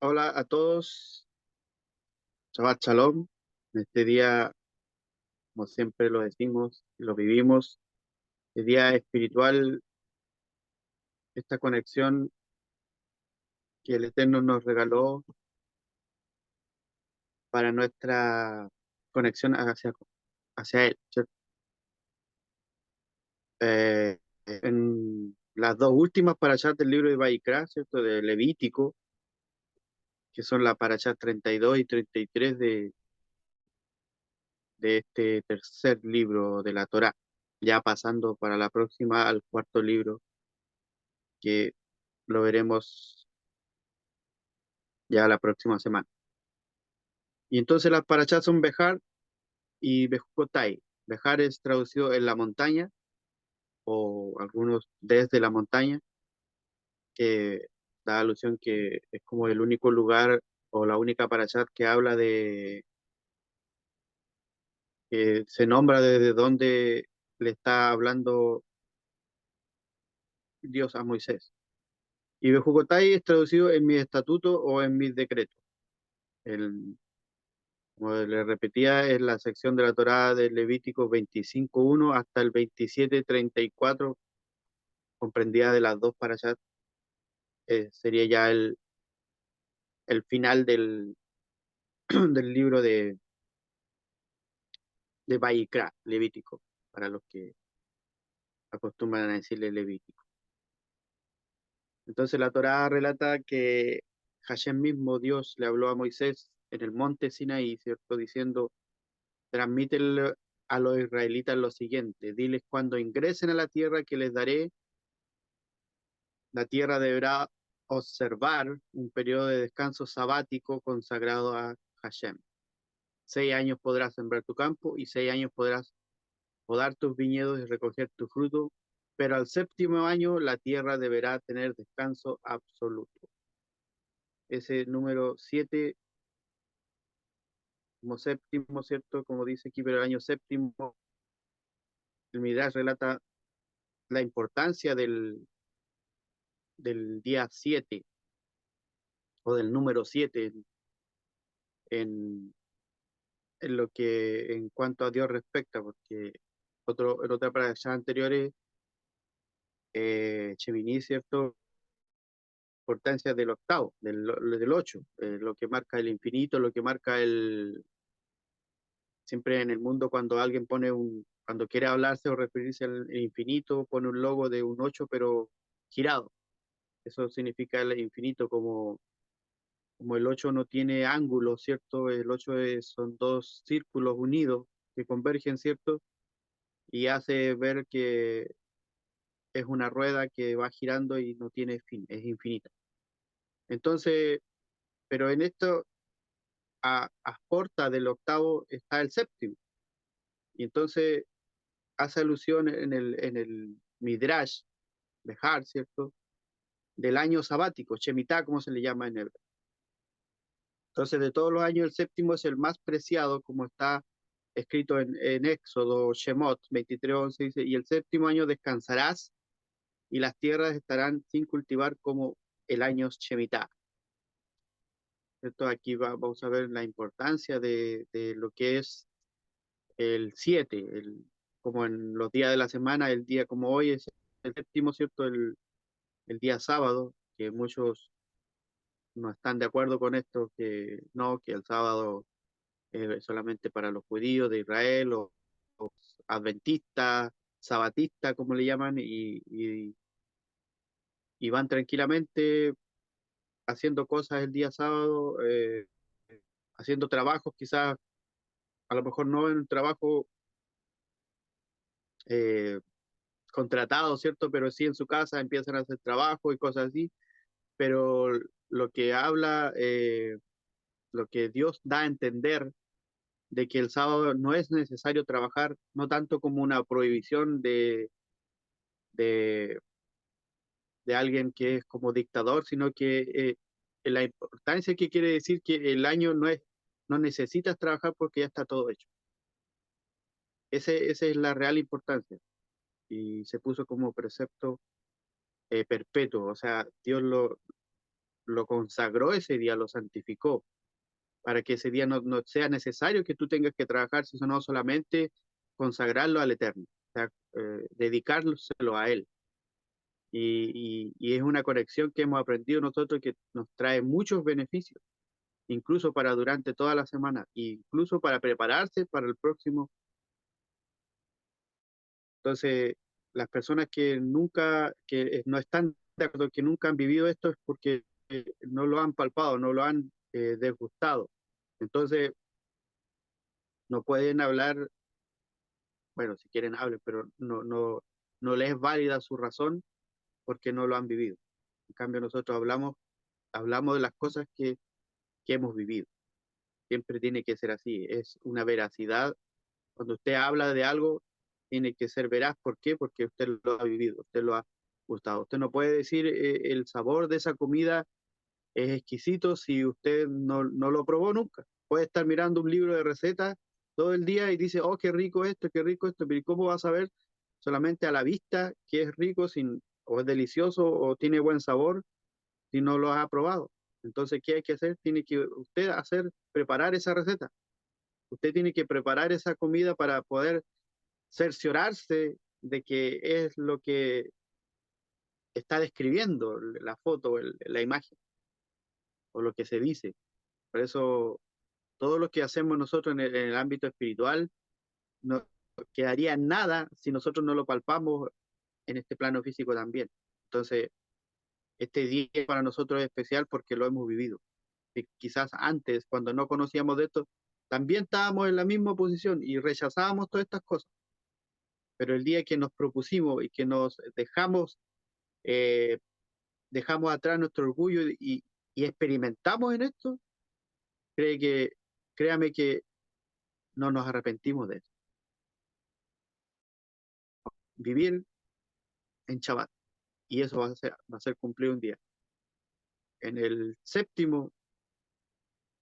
Hola a todos, Shabbat Shalom. En este día, como siempre lo decimos y lo vivimos, el día espiritual, esta conexión que el Eterno nos regaló para nuestra conexión hacia Él, ¿cierto? En las dos últimas parashas del libro de Vayikra, ¿cierto? De Levítico, que son la parashá 32 y 33 de este tercer libro de la Torá, ya pasando para la próxima al cuarto libro, que lo veremos ya la próxima semana. Y entonces las parachas son Bejar y Bejucotai. Bejar es traducido en la montaña, o algunos desde la montaña, que da alusión que es como el único lugar o la única parashat que habla de, que se nombra desde donde le está hablando Dios a Moisés. Y Bejucotai es traducido en mi estatuto o en mis decretos. El, Como le repetía, es la sección de la Torá de Levítico 25:1 hasta el 27:34, comprendida de las dos parashas. Sería ya el final del libro de Vayikra, Levítico, para los que acostumbran a decirle Levítico. Entonces la Torá relata que Hashem mismo, Dios, le habló a Moisés en el monte Sinaí, ¿cierto? Diciendo, transmítele a los israelitas lo siguiente: diles, cuando ingresen a la tierra que les daré, la tierra deberá observar un periodo de descanso sabático consagrado a Hashem. 6 años podrás sembrar tu campo y 6 años podrás podar tus viñedos y recoger tu fruto, pero al séptimo año la tierra deberá tener descanso absoluto. Ese número 7, como séptimo, ¿cierto? Como dice aquí, pero el año séptimo, el Midrash relata la importancia del día 7 o del número 7 en, en lo que en cuanto a Dios respecta, porque en otras parashas anteriores, Shemini, ¿cierto? Importancia del octavo, del 8, lo que marca el infinito, lo que marca siempre en el mundo cuando alguien cuando quiere hablarse o referirse al infinito, pone un logo de un 8 pero girado. Eso significa el infinito, como el 8 no tiene ángulo, ¿cierto? El 8 son dos círculos unidos que convergen, ¿cierto? Y hace ver que es una rueda que va girando y no tiene fin, es infinita. Entonces, pero en esto, a porta del octavo está el séptimo. Y entonces hace alusión en el Midrash de Har, ¿cierto? Del año sabático, Shemitah, como se le llama en hebreo. Entonces, de todos los años, el séptimo es el más preciado, como está escrito en Éxodo, Shemot 23:11, dice, y el séptimo año descansarás y las tierras estarán sin cultivar como el año Shemitah. ¿Cierto? Aquí vamos a ver la importancia de lo que es el 7, como en los días de la semana, el día como hoy es el séptimo, ¿cierto? El día sábado, que muchos no están de acuerdo con esto, que no, que el sábado es solamente para los judíos de Israel o adventistas, sabatistas, como le llaman, y van tranquilamente haciendo cosas el día sábado, haciendo trabajos, quizás a lo mejor no en un trabajo eh, contratado, ¿cierto? Pero sí en su casa empiezan a hacer trabajo y cosas así, pero lo que habla, lo que Dios da a entender de que el sábado no es necesario trabajar, no tanto como una prohibición de, de alguien que es como dictador, sino que la importancia que quiere decir que el año no necesitas trabajar porque ya está todo hecho. Esa es la real importancia. Y se puso como precepto perpetuo, o sea, Dios lo consagró ese día, lo santificó, para que ese día no sea necesario que tú tengas que trabajar, sino solamente consagrarlo al Eterno, o sea, dedicárselo a Él. Y es una conexión que hemos aprendido nosotros que nos trae muchos beneficios, incluso para durante toda la semana, incluso para prepararse para el próximo. Entonces, las personas que nunca, que no están de acuerdo, que nunca han vivido esto, es porque no lo han palpado, no lo han degustado. Entonces, no pueden hablar, bueno, si quieren hablen, pero no les es válida su razón porque no lo han vivido. En cambio, nosotros hablamos de las cosas que hemos vivido. Siempre tiene que ser así, es una veracidad. Cuando usted habla de algo, tiene que ser veraz. ¿Por qué? Porque usted lo ha vivido, usted lo ha gustado. Usted no puede decir el sabor de esa comida es exquisito si usted no lo probó nunca. Puede estar mirando un libro de recetas todo el día y dice, oh, qué rico esto, pero ¿cómo va a saber solamente a la vista que es rico sin, o es delicioso o tiene buen sabor si no lo ha probado? Entonces, ¿qué hay que hacer? Tiene que usted preparar esa receta. Usted tiene que preparar esa comida para poder cerciorarse de que es lo que está describiendo la foto, la imagen o lo que se dice. Por eso, todo lo que hacemos nosotros en el ámbito espiritual no quedaría en nada si nosotros no lo palpamos en este plano físico también. Entonces, este día para nosotros es especial porque lo hemos vivido. Y quizás antes, cuando no conocíamos de esto, también estábamos en la misma posición y rechazábamos todas estas cosas. Pero el día que nos propusimos y que nos eh, dejamos atrás nuestro orgullo y experimentamos en esto, cree que, créame que no nos arrepentimos de eso. Vivir en Shabbat. Y eso va a ser cumplir un día. En el séptimo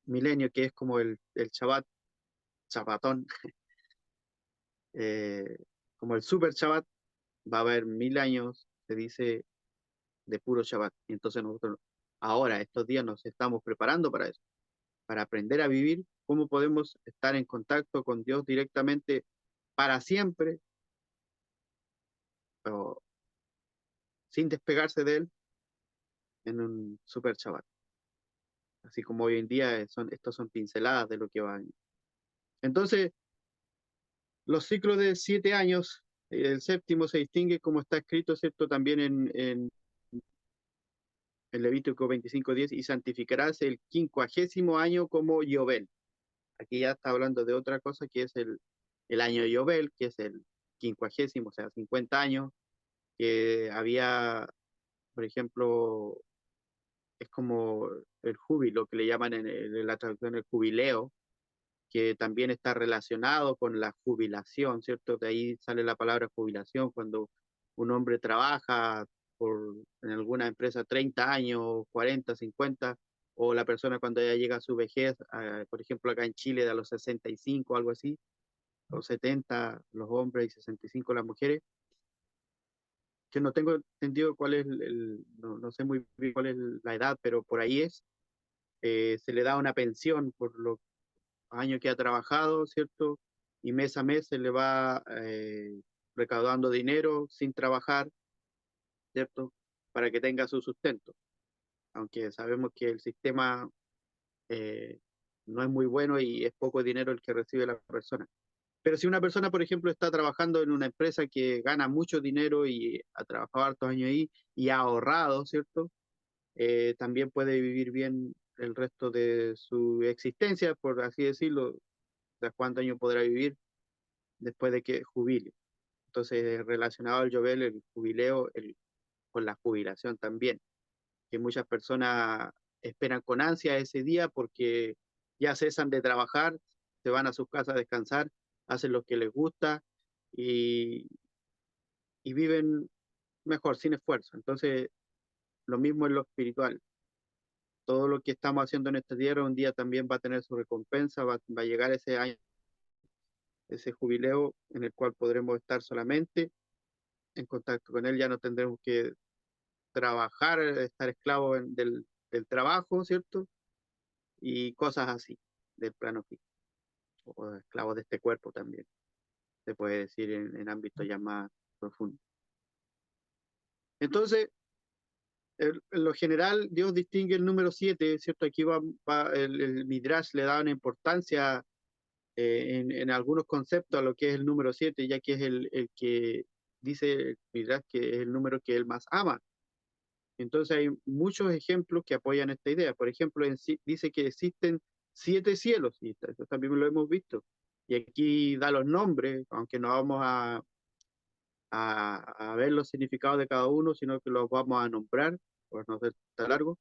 milenio, que es como el Shabbat, Shabbatón, eh, como el super Shabbat, va a haber 1000 años, se dice, de puro Shabbat. Y entonces nosotros ahora, estos días, nos estamos preparando para eso, para aprender a vivir, cómo podemos estar en contacto con Dios directamente para siempre, o sin despegarse de Él, en un super Shabbat. Así como hoy en día estos son pinceladas de lo que va a venir. Entonces, los ciclos de 7 años, el séptimo se distingue como está escrito, ¿cierto? También en Levítico 25:10, y santificarás el 50º año como Yobel. Aquí ya está hablando de otra cosa que es el año Yobel, que es el 50º, o sea, 50 años, que había, por ejemplo, es como el júbilo, que le llaman en la traducción el jubileo, que también está relacionado con la jubilación, ¿cierto? De ahí sale la palabra jubilación, cuando un hombre trabaja en alguna empresa 30 años, 40, 50, o la persona cuando ya llega a su vejez, por ejemplo, acá en Chile, de a los 65, algo así, o 70 los hombres y 65 las mujeres, que no tengo entendido cuál es no sé muy bien cuál es la edad, pero por ahí se le da una pensión por los años que ha trabajado, ¿cierto? Y mes a mes se le va recaudando dinero sin trabajar, ¿cierto? Para que tenga su sustento. Aunque sabemos que el sistema eh, no es muy bueno y es poco dinero el que recibe la persona. Pero si una persona, por ejemplo, está trabajando en una empresa que gana mucho dinero y ha trabajado hartos años ahí y ha ahorrado, ¿cierto? También puede vivir bien el resto de su existencia, por así decirlo. O sea, cuántos años podrá vivir después de que jubile. Entonces, relacionado al Yobel, el jubileo, con la jubilación también, que muchas personas esperan con ansia ese día porque ya cesan de trabajar, se van a sus casas a descansar, hacen lo que les gusta y, y viven mejor, sin esfuerzo. Entonces, lo mismo en lo espiritual. Todo lo que estamos haciendo en este tierra un día también va a tener su recompensa, va a llegar ese año, ese jubileo en el cual podremos estar solamente en contacto con Él, ya no tendremos que trabajar, estar esclavos del trabajo, ¿cierto? Y cosas así, del plano físico, o esclavos de este cuerpo también, se puede decir en ámbitos ya más profundos. Entonces, en lo general, Dios distingue el número 7, ¿cierto? Aquí va el Midrash le da una importancia en algunos conceptos a lo que es el número 7, ya que es el que dice el Midrash que es el número que él más ama. Entonces hay muchos ejemplos que apoyan esta idea. Por ejemplo, dice que existen 7 cielos, y esto también lo hemos visto. Y aquí da los nombres, aunque no vamos a ver los significados de cada uno, sino que los vamos a nombrar, por no ser tan largo.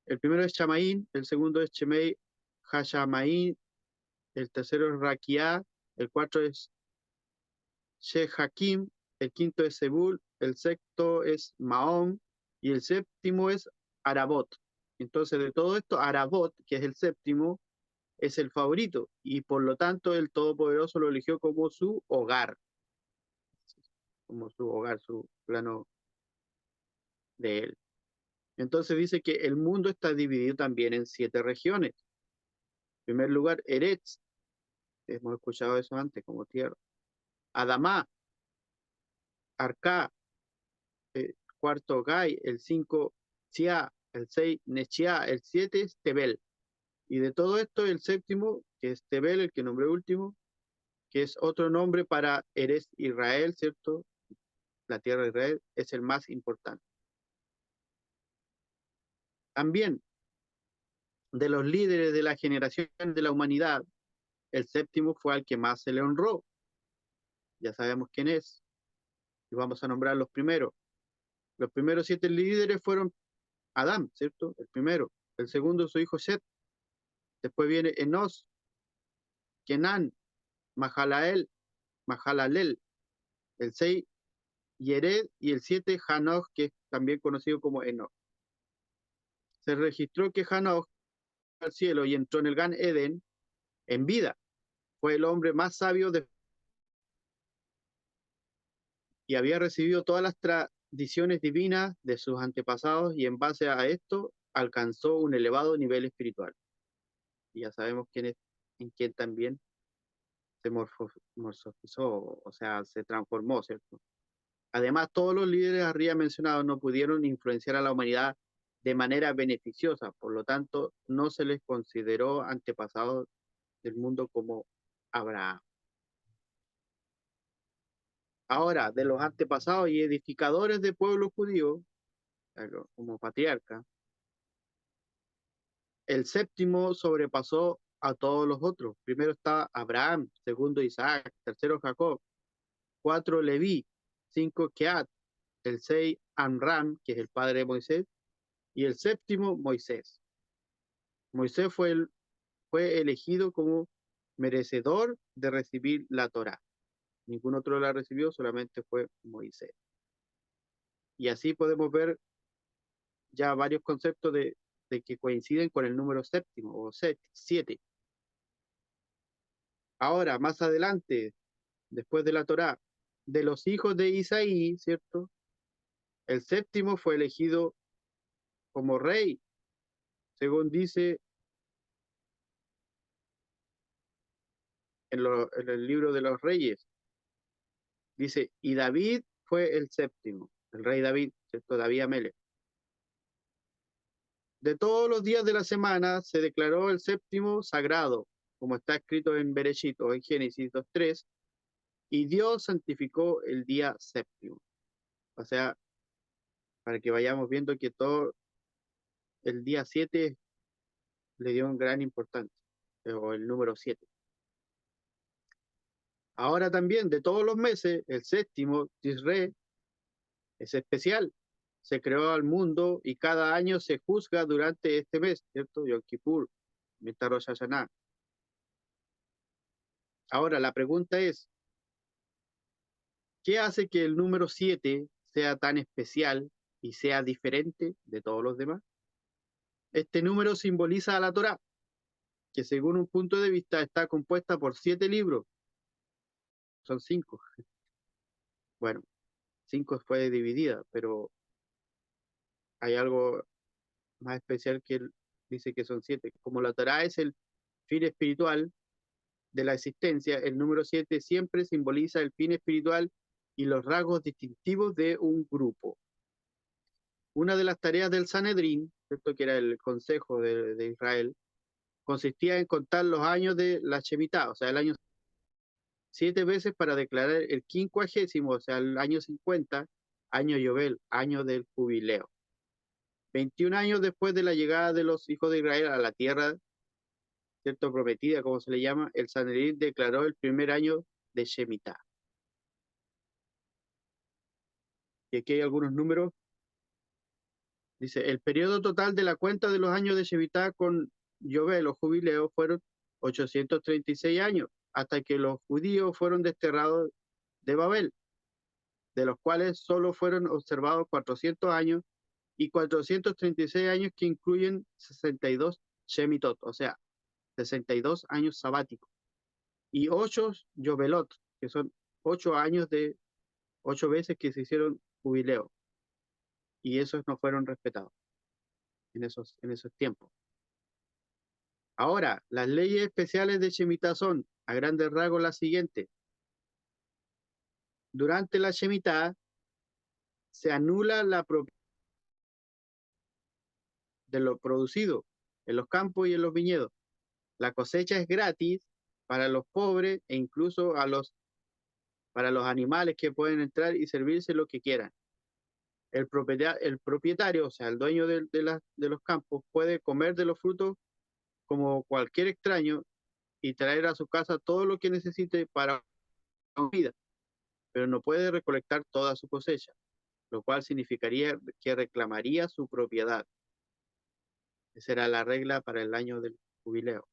El primero es Shamaín, el segundo es Shemei Hashamaín, el tercero es Raquia, el cuarto es Shehakim, el quinto es Sebul, el sexto es Mahón y el séptimo es Arabot. Entonces, de todo esto, Arabot, que es el séptimo, es el favorito y por lo tanto el Todopoderoso lo eligió como su hogar, su plano de él. Entonces dice que el mundo está dividido también en 7 regiones. En primer lugar, Eretz, hemos escuchado eso antes como tierra. Adamá, Arca, cuarto Gai, el 5 Chia, el 6 Nechia, el 7 es Tebel. Y de todo esto, el séptimo, que es Tebel, el que nombré último, que es otro nombre para Eres Israel, ¿cierto? La tierra de Israel, es el más importante. También, de los líderes de la generación de la humanidad, el séptimo fue al que más se le honró. Ya sabemos quién es. Y vamos a nombrar los primeros. Los primeros 7 líderes fueron Adán, ¿cierto? El primero. El segundo, su hijo Seth. Después viene Enos, Kenan, Mahalalel. El 6, Yered. Y el 7, Hanoch, que es también conocido como Enoch. Se registró que Hanoch fue al cielo y entró en el Gan Eden en vida. Fue el hombre más sabio y había recibido todas las tradiciones divinas de sus antepasados y en base a esto alcanzó un elevado nivel espiritual. Y ya sabemos en quién también se morfizó, o sea, se transformó, ¿cierto? Además, todos los líderes arriba mencionados no pudieron influenciar a la humanidad de manera beneficiosa, por lo tanto, no se les consideró antepasados del mundo como Abraham. Ahora, de los antepasados y edificadores del pueblo judío, como patriarca, el séptimo sobrepasó a todos los otros. Primero está Abraham, segundo Isaac, tercero Jacob, 4 Leví, 5 Keat, el 6 Amram, que es el padre de Moisés, y el séptimo Moisés. Moisés fue elegido como merecedor de recibir la Torá. Ningún otro la recibió, solamente fue Moisés. Y así podemos ver ya varios conceptos de que coinciden con el número séptimo o 7. Ahora, más adelante, después de la Torá, de los hijos de Isaí, ¿cierto? El séptimo fue elegido como rey, según dice en el libro de los reyes. Dice, y David fue el séptimo, el rey David, ¿cierto? David Amelech. De todos los días de la semana se declaró el séptimo sagrado, como está escrito en Bereshit o en Génesis 2:3, y Dios santificó el día séptimo. O sea, para que vayamos viendo que todo el día 7 le dio un gran importancia, o el número 7. Ahora también, de todos los meses, el séptimo, Tisre, es especial. Se creó al mundo y cada año se juzga durante este mes, ¿cierto? Yom Kippur, mientras Rosh Hashanah. Ahora, la pregunta es, ¿qué hace que el número 7 sea tan especial y sea diferente de todos los demás? Este número simboliza a la Torá, que según un punto de vista está compuesta por 7 libros. Son 5. Bueno, 5 fue dividida, pero hay algo más especial que él dice que son 7. Como la Torá es el fin espiritual de la existencia, el número 7 siempre simboliza el fin espiritual y los rasgos distintivos de un grupo. Una de las tareas del Sanedrín, ¿cierto? Que era el consejo de Israel, consistía en contar los años de la Shemitah, o sea, el año 7 veces para declarar el 50º, o sea, el año 50, año Yobel, año del jubileo. 21 años después de la llegada de los hijos de Israel a la tierra, ¿cierto? Prometida, como se le llama, el Sanedrín declaró el primer año de Shemitah. Y aquí hay algunos números. Dice, el periodo total de la cuenta de los años de Shemitah con Yobel o jubileo fueron 836 años, hasta que los judíos fueron desterrados de Babel, de los cuales solo fueron observados 400 años y 436 años que incluyen 62 Shemitot, o sea, 62 años sabáticos, y 8 Yobelot, que son 8 años de 8 veces que se hicieron jubileo, y esos no fueron respetados en esos tiempos. Ahora, las leyes especiales de Shemitah son, a grandes rasgos, las siguientes. Durante la Shemitah se anula la propiedad de lo producido en los campos y en los viñedos. La cosecha es gratis para los pobres e incluso para los animales que pueden entrar y servirse lo que quieran. El propietario, o sea, el dueño de los campos, puede comer de los frutos como cualquier extraño y traer a su casa todo lo que necesite para la vida, pero no puede recolectar toda su cosecha, lo cual significaría que reclamaría su propiedad. Esa era la regla para el año del jubileo.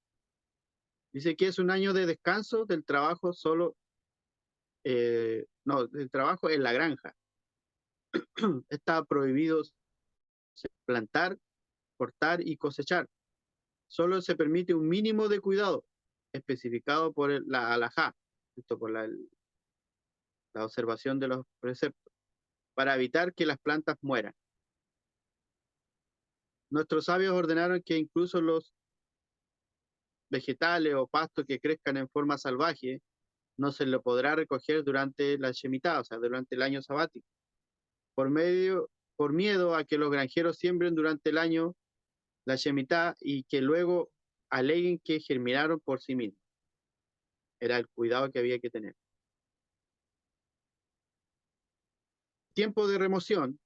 Dice que es un año de descanso del trabajo no, del trabajo en la granja. Está prohibido plantar, cortar y cosechar. Solo se permite un mínimo de cuidado especificado por la halajá, por la observación de los preceptos, para evitar que las plantas mueran. Nuestros sabios ordenaron que incluso los vegetales o pastos que crezcan en forma salvaje no se lo podrá recoger durante la Shemitah, o sea, durante el año sabático, por miedo a que los granjeros siembren durante el año la Shemitah y que luego aleguen que germinaron por sí mismos. Era el cuidado que había que tener. Tiempo de remoción.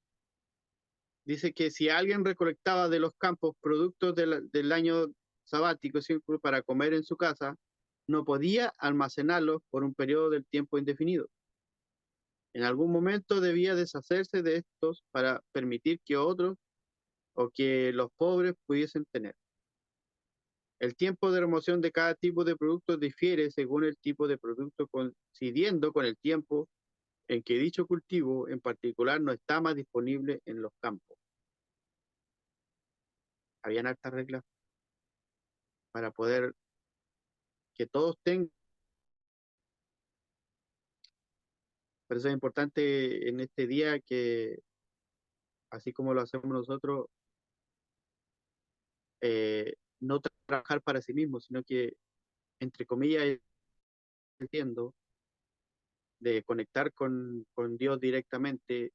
Dice que si alguien recolectaba de los campos productos del año sabático para comer en su casa, no podía almacenarlos por un periodo del tiempo indefinido. En algún momento debía deshacerse de estos para permitir que otros o que los pobres pudiesen tener. El tiempo de remoción de cada tipo de producto difiere según el tipo de producto, coincidiendo con el tiempo en que dicho cultivo en particular no está más disponible en los campos. Habían hartas reglas para poder que todos tengan. Por eso es importante en este día que, así como lo hacemos nosotros, no trabajar para sí mismo, sino que, entre comillas, entiendo, de conectar con Dios directamente,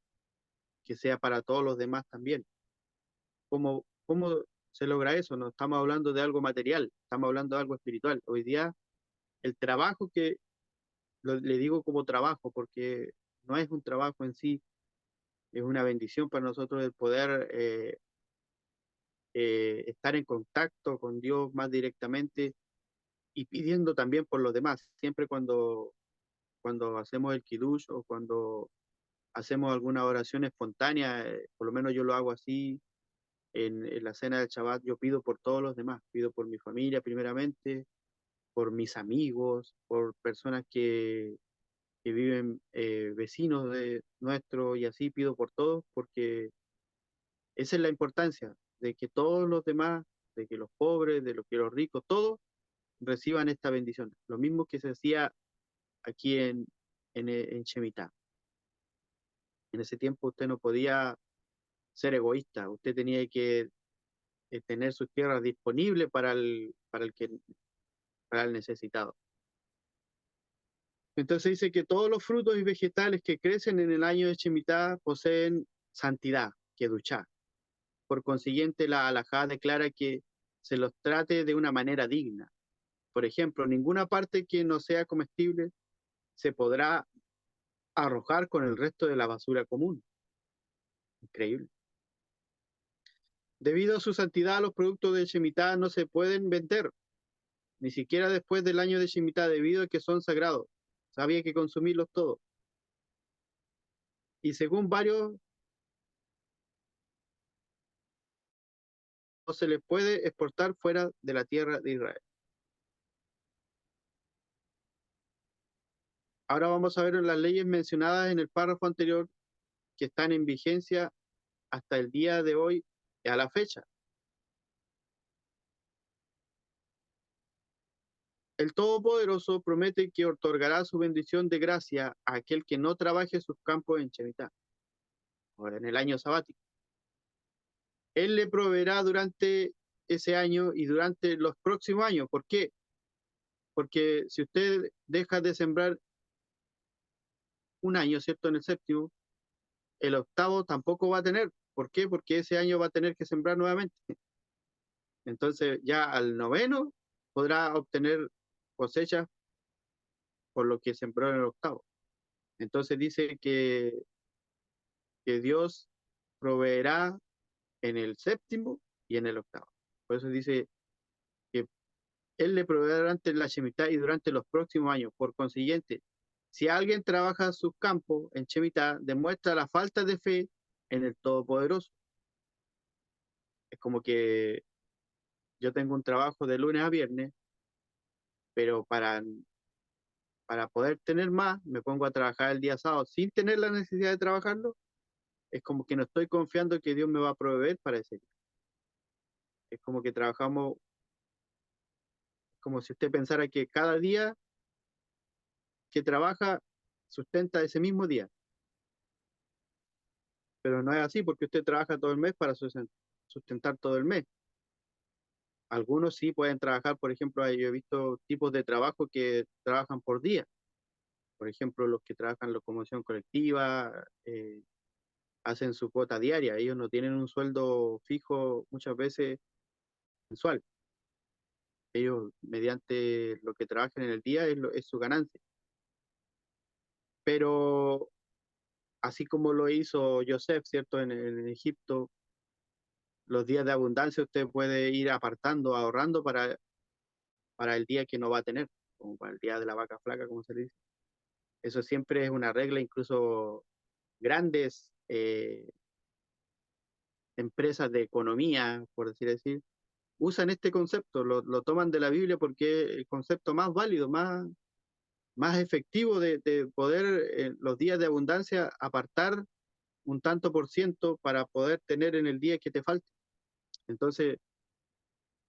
que sea para todos los demás también. ¿Cómo se logra eso? No estamos hablando de algo material, estamos hablando de algo espiritual. Hoy día, el trabajo le digo como trabajo, porque no es un trabajo en sí, es una bendición para nosotros el poder estar en contacto con Dios más directamente y pidiendo también por los demás. Siempre cuando hacemos el kiddush o cuando hacemos alguna oración espontánea, por lo menos yo lo hago así, en la cena del Shabbat, yo pido por todos los demás, pido por mi familia primeramente, por mis amigos, por personas que viven vecinos de nuestro y así pido por todos, porque esa es la importancia de que todos los demás, de que los pobres, de que los ricos, todos reciban esta bendición. Lo mismo que se hacía aquí en Shemitah. En ese tiempo usted no podía ser egoísta, usted tenía que tener sus tierras disponibles para el necesitado. Entonces dice que todos los frutos y vegetales que crecen en el año de Shemitah poseen santidad, kedushá. Por consiguiente, la halajá declara que se los trate de una manera digna. Por ejemplo, ninguna parte que no sea comestible se podrá arrojar con el resto de la basura común. Increíble. Debido a su santidad, los productos de Shemitah no se pueden vender, ni siquiera después del año de Shemitah, debido a que son sagrados. Había que consumirlos todos. Y según varios, no se les puede exportar fuera de la tierra de Israel. Ahora vamos a ver las leyes mencionadas en el párrafo anterior que están en vigencia hasta el día de hoy a la fecha. El Todopoderoso promete que otorgará su bendición de gracia a aquel que no trabaje sus campos en Shemitah, ahora en el año sabático. Él le proveerá durante ese año y durante los próximos años. ¿Por qué? Porque si usted deja de sembrar un año, ¿cierto? En el séptimo, el octavo tampoco va a tener. ¿Por qué? Porque ese año va a tener que sembrar nuevamente. Entonces ya al noveno podrá obtener cosechas por lo que sembró en el octavo. Entonces dice que Dios proveerá en el séptimo y en el octavo. Por eso dice que Él le proveerá durante la Shemitah y durante los próximos años. Por consiguiente, si alguien trabaja sus campos en Shemitah, demuestra la falta de fe en el Todopoderoso. Es como que yo tengo un trabajo de lunes a viernes, pero para poder tener más, me pongo a trabajar el día sábado sin tener la necesidad de trabajarlo. Es como que no estoy confiando que Dios me va a proveer para ese día. Es como que trabajamos, como si usted pensara que cada día que trabaja sustenta ese mismo día, pero no es así porque usted trabaja todo el mes para sustentar todo el mes. Algunos sí pueden trabajar, por ejemplo, yo he visto tipos de trabajo que trabajan por día. Por ejemplo, los que trabajan locomoción colectiva, hacen su cuota diaria. Ellos no tienen un sueldo fijo muchas veces mensual. Ellos, mediante lo que trabajan en el día, es su ganancia. Pero así como lo hizo Joseph, ¿cierto? En Egipto, los días de abundancia usted puede ir apartando, ahorrando para el día que no va a tener, como para el día de la vaca flaca, como se le dice. Eso siempre es una regla, incluso grandes empresas de economía, por decir así, usan este concepto, lo toman de la Biblia porque es el concepto más válido, más efectivo de poder en los días de abundancia apartar un tanto por ciento para poder tener en el día que te falte. Entonces,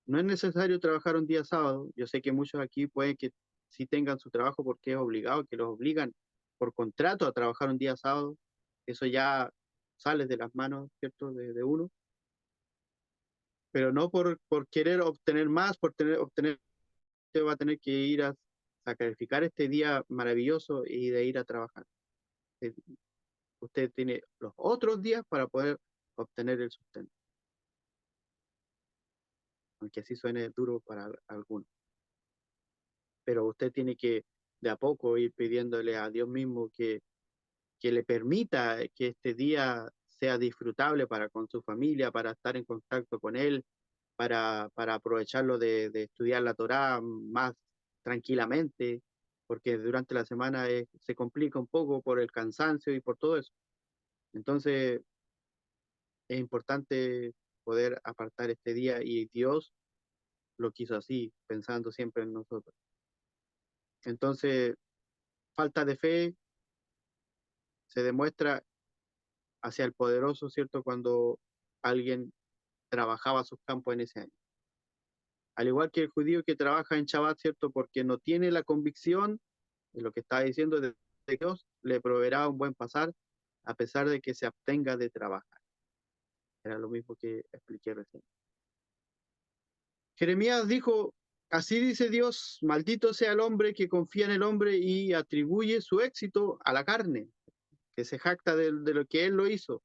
no es necesario trabajar un día sábado. Yo sé que muchos aquí pueden que sí tengan su trabajo porque es obligado, que los obligan por contrato a trabajar un día sábado. Eso ya sale de las manos, ¿cierto?, de uno. Pero no por querer obtener más, obtener, usted va a tener que ir a sacrificar este día maravilloso y de ir a trabajar. Eh, Usted tiene los otros días para poder obtener el sustento, aunque así suene duro para algunos. Pero usted tiene que de a poco ir pidiéndole a Dios mismo que le permita que este día sea disfrutable para con su familia, para estar en contacto con Él, para aprovecharlo de estudiar la Torá más tranquilamente, porque durante la semana se complica un poco por el cansancio y por todo eso. Entonces es importante poder apartar este día y Dios lo quiso así, pensando siempre en nosotros. Entonces, falta de fe se demuestra hacia el poderoso, ¿cierto? Cuando alguien trabajaba sus campos en ese año. Al igual que el judío que trabaja en Shabbat, ¿cierto? Porque no tiene la convicción de lo que está diciendo de Dios, le proveerá un buen pasar a pesar de que se abstenga de trabajar. Era lo mismo que expliqué recién. Jeremías dijo, así dice Dios, maldito sea el hombre que confía en el hombre y atribuye su éxito a la carne, que se jacta de lo que él lo hizo.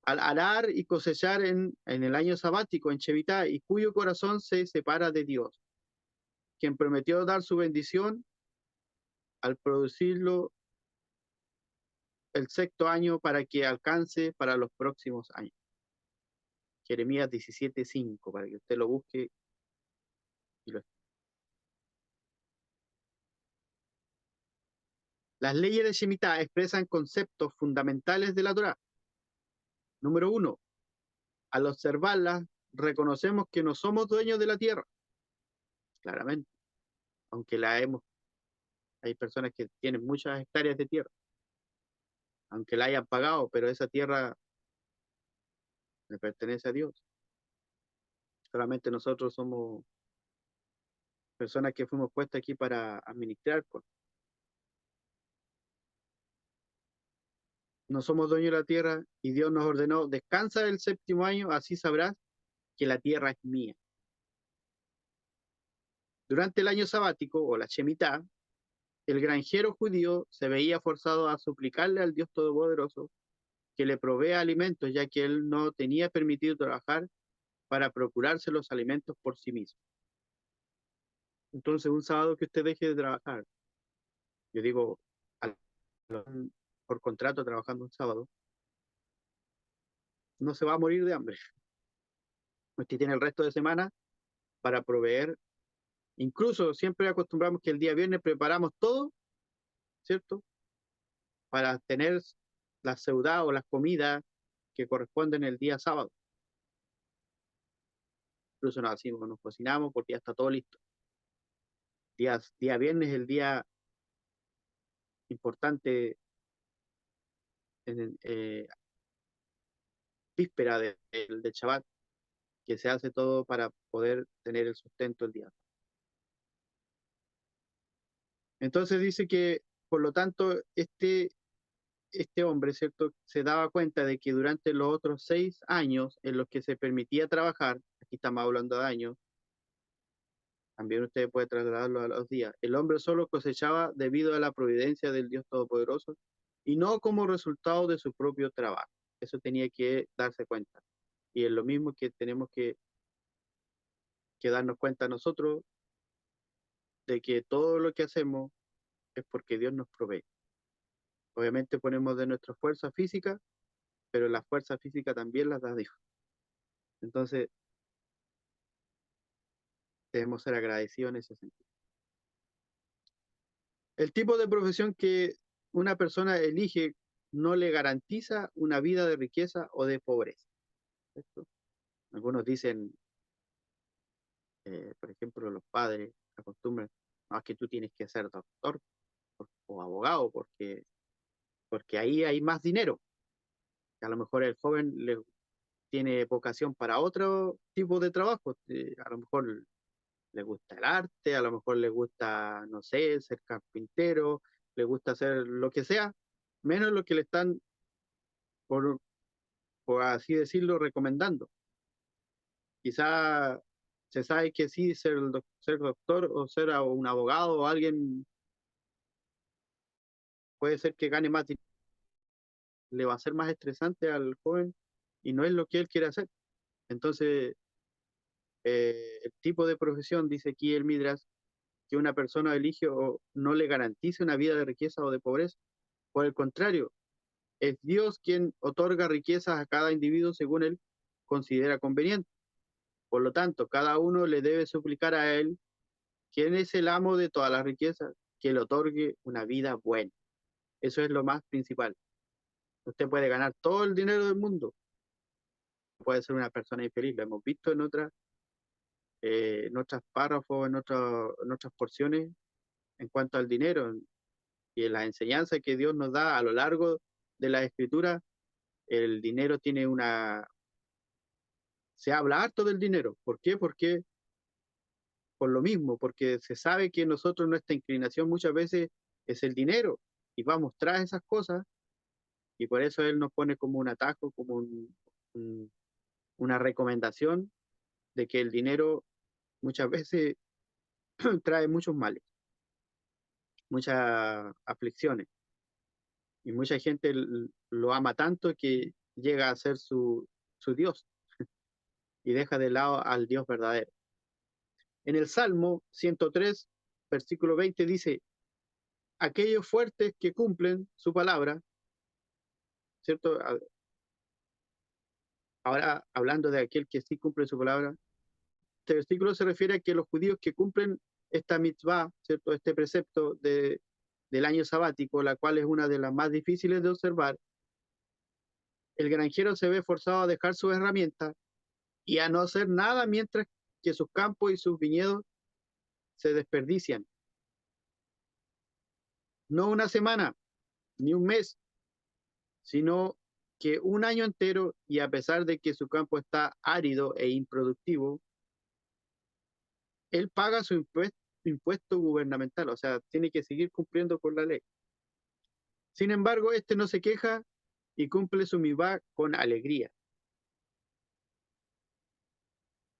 Al arar y cosechar en el año sabático en Shemitah y cuyo corazón se separa de Dios, quien prometió dar su bendición al producirlo el sexto año para que alcance para los próximos años. Jeremías 17:5, para que usted lo busque y lo... Las leyes de Shemitah expresan conceptos fundamentales de la Torá. Número 1, al observarlas, reconocemos que no somos dueños de la tierra, claramente, aunque hay personas que tienen muchas hectáreas de tierra, aunque la hayan pagado, pero esa tierra le pertenece a Dios. Solamente nosotros somos personas que fuimos puestas aquí para administrar, pues. No somos dueños de la tierra y Dios nos ordenó, descansa el séptimo año, así sabrás que la tierra es mía. Durante el año sabático, o la Shemitah, el granjero judío se veía forzado a suplicarle al Dios Todopoderoso que le provea alimentos, ya que él no tenía permitido trabajar para procurarse los alimentos por sí mismo. Entonces, un sábado que usted deje de trabajar, yo digo, por contrato trabajando un sábado, no se va a morir de hambre. Usted tiene el resto de semana para proveer. Incluso siempre acostumbramos que el día viernes preparamos todo, ¿cierto? Para tener la seudá o las comidas que corresponden el día sábado. Incluso nos decimos, nos cocinamos porque ya está todo listo. Día viernes es el día importante, víspera del Shabbat, que se hace todo para poder tener el sustento el día. Entonces dice que, por lo tanto, este hombre, ¿cierto?, se daba cuenta de que durante los otros 6 años en los que se permitía trabajar, aquí estamos hablando de años, también usted puede trasladarlo a los días, el hombre solo cosechaba debido a la providencia del Dios Todopoderoso y no como resultado de su propio trabajo. Eso tenía que darse cuenta. Y es lo mismo que tenemos que darnos cuenta nosotros de que todo lo que hacemos es porque Dios nos provee. Obviamente ponemos de nuestra fuerza física, pero la fuerza física también la da Dios. Entonces, debemos ser agradecidos en ese sentido. El tipo de profesión que una persona elige no le garantiza una vida de riqueza o de pobreza. ¿Cierto? Algunos dicen, por ejemplo, los padres acostumbran, no, es que tú tienes que ser doctor o abogado porque ahí hay más dinero. A lo mejor el joven tiene vocación para otro tipo de trabajo. A lo mejor le gusta el arte, a lo mejor le gusta, no sé, ser carpintero, le gusta hacer lo que sea, menos lo que le están, por, por así decirlo, recomendando. Quizá se sabe que sí, ser doctor o ser un abogado o alguien puede ser que gane más, le va a ser más estresante al joven y no es lo que él quiere hacer. Entonces, el tipo de profesión, dice aquí el Midras, que una persona elige o no le garantice una vida de riqueza o de pobreza. Por el contrario, es Dios quien otorga riquezas a cada individuo según él considera conveniente. Por lo tanto, cada uno le debe suplicar a él, quien es el amo de todas las riquezas, que le otorgue una vida buena. Eso es lo más principal. Usted puede ganar todo el dinero del mundo, puede ser una persona infeliz. Lo hemos visto en otros párrafos, en otras porciones en cuanto al dinero y en la enseñanza que Dios nos da a lo largo de la escritura. El dinero tiene se habla harto del dinero. ¿Por qué? Porque por lo mismo, porque se sabe que nosotros nuestra inclinación muchas veces es el dinero y vamos tras esas cosas y por eso Él nos pone como un atajo, como una recomendación de que el dinero muchas veces trae muchos males, muchas aflicciones, y mucha gente lo ama tanto que llega a ser su Dios y deja de lado al Dios verdadero. En el Salmo 103, versículo 20 dice, aquellos fuertes que cumplen su palabra, ¿cierto? Ahora, hablando de aquel que sí cumple su palabra, este versículo se refiere a que los judíos que cumplen esta mitzvah, ¿cierto? Este precepto del año sabático, la cual es una de las más difíciles de observar, el granjero se ve forzado a dejar sus herramientas y a no hacer nada mientras que sus campos y sus viñedos se desperdician. No una semana, ni un mes, sino que un año entero, y a pesar de que su campo está árido e improductivo, él paga su impuesto gubernamental, o sea, tiene que seguir cumpliendo con la ley. Sin embargo, este no se queja y cumple su mivá con alegría.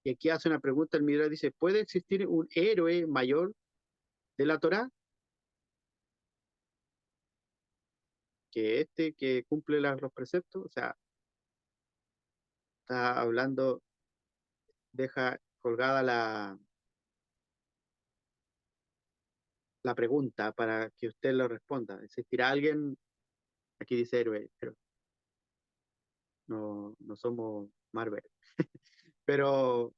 Y aquí hace una pregunta el Midrash, dice, ¿puede existir un héroe mayor de la Torá que este que cumple los preceptos? O sea, está hablando, deja colgada la pregunta para que usted lo responda. ¿Existirá alguien? Aquí dice héroe, pero no somos Marvel. Pero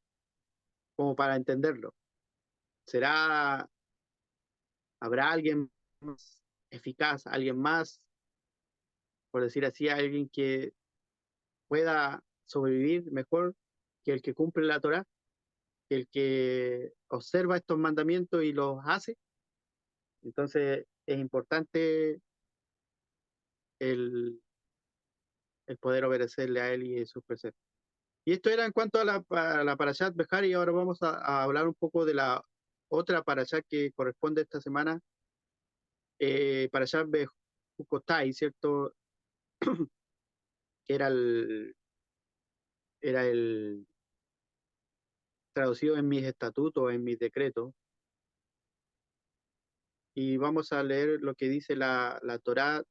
como para entenderlo, ¿será, habrá alguien más eficaz, alguien más, por decir así, alguien que pueda sobrevivir mejor que el que cumple la Torá, que el que observa estos mandamientos y los hace? Entonces es importante el, el poder obedecerle a él y sus preceptos. Y esto era en cuanto a la Parashat Behar, y ahora vamos a hablar un poco de la otra Parashat que corresponde esta semana, Parashat Bejucotai, ¿cierto? Que era el traducido en mis estatutos, en mis decretos, y vamos a leer lo que dice la Torá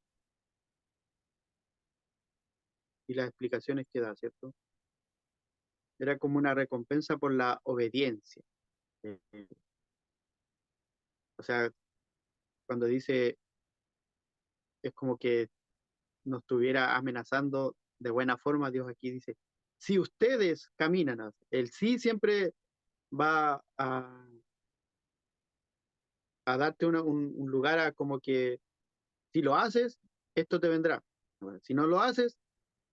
y las explicaciones que da, ¿cierto? Era como una recompensa por la obediencia. Eh, o sea, cuando dice, es como que nos estuviera amenazando de buena forma, Dios aquí dice, si ustedes caminan, el sí siempre va a darte un lugar a como que si lo haces, esto te vendrá. Bueno, si no lo haces,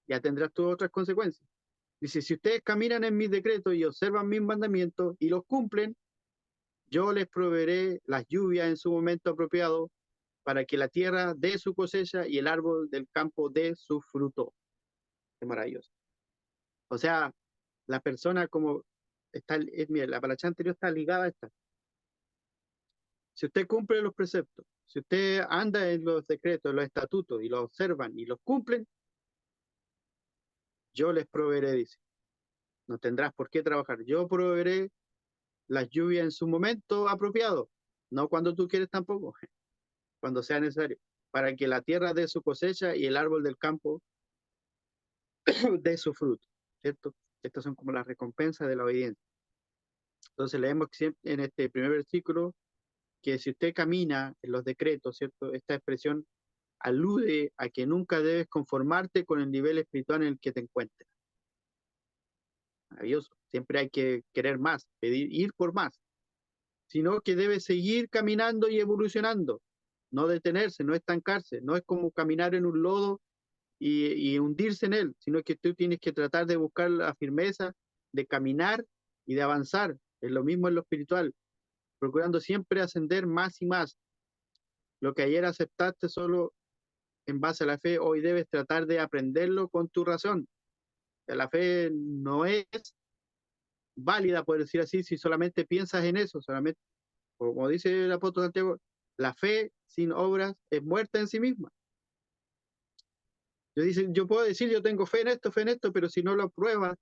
ya tendrás tú otras consecuencias. Dice, si ustedes caminan en mis decretos y observan mis mandamientos y los cumplen, yo les proveeré las lluvias en su momento apropiado para que la tierra dé su cosecha y el árbol del campo dé su fruto. Es maravilloso. O sea, la persona como está, mira, la paracha anterior está ligada a esta. Si usted cumple los preceptos, si usted anda en los decretos, los estatutos y los observan y los cumplen, yo les proveeré, dice. No tendrás por qué trabajar. Yo proveeré las lluvias en su momento apropiado, no cuando tú quieres tampoco, cuando sea necesario, para que la tierra dé su cosecha y el árbol del campo dé su fruto, ¿cierto? Estas son como las recompensas de la obediencia. Entonces leemos en este primer versículo que si usted camina en los decretos, ¿cierto? Esta expresión alude a que nunca debes conformarte con el nivel espiritual en el que te encuentres. Maravilloso. Siempre hay que querer más, pedir, ir por más, sino que debes seguir caminando y evolucionando, no detenerse, no estancarse, no es como caminar en un lodo y hundirse en él, sino que tú tienes que tratar de buscar la firmeza, de caminar y de avanzar. Es lo mismo en lo espiritual, procurando siempre ascender más y más. Lo que ayer aceptaste solo en base a la fe, hoy debes tratar de aprenderlo con tu razón. La fe no es válida, por decir así, si solamente piensas en eso, solamente, como dice el apóstol Santiago, la fe sin obras es muerta en sí misma. Yo puedo decir, yo tengo fe en esto, pero si no lo pruebas,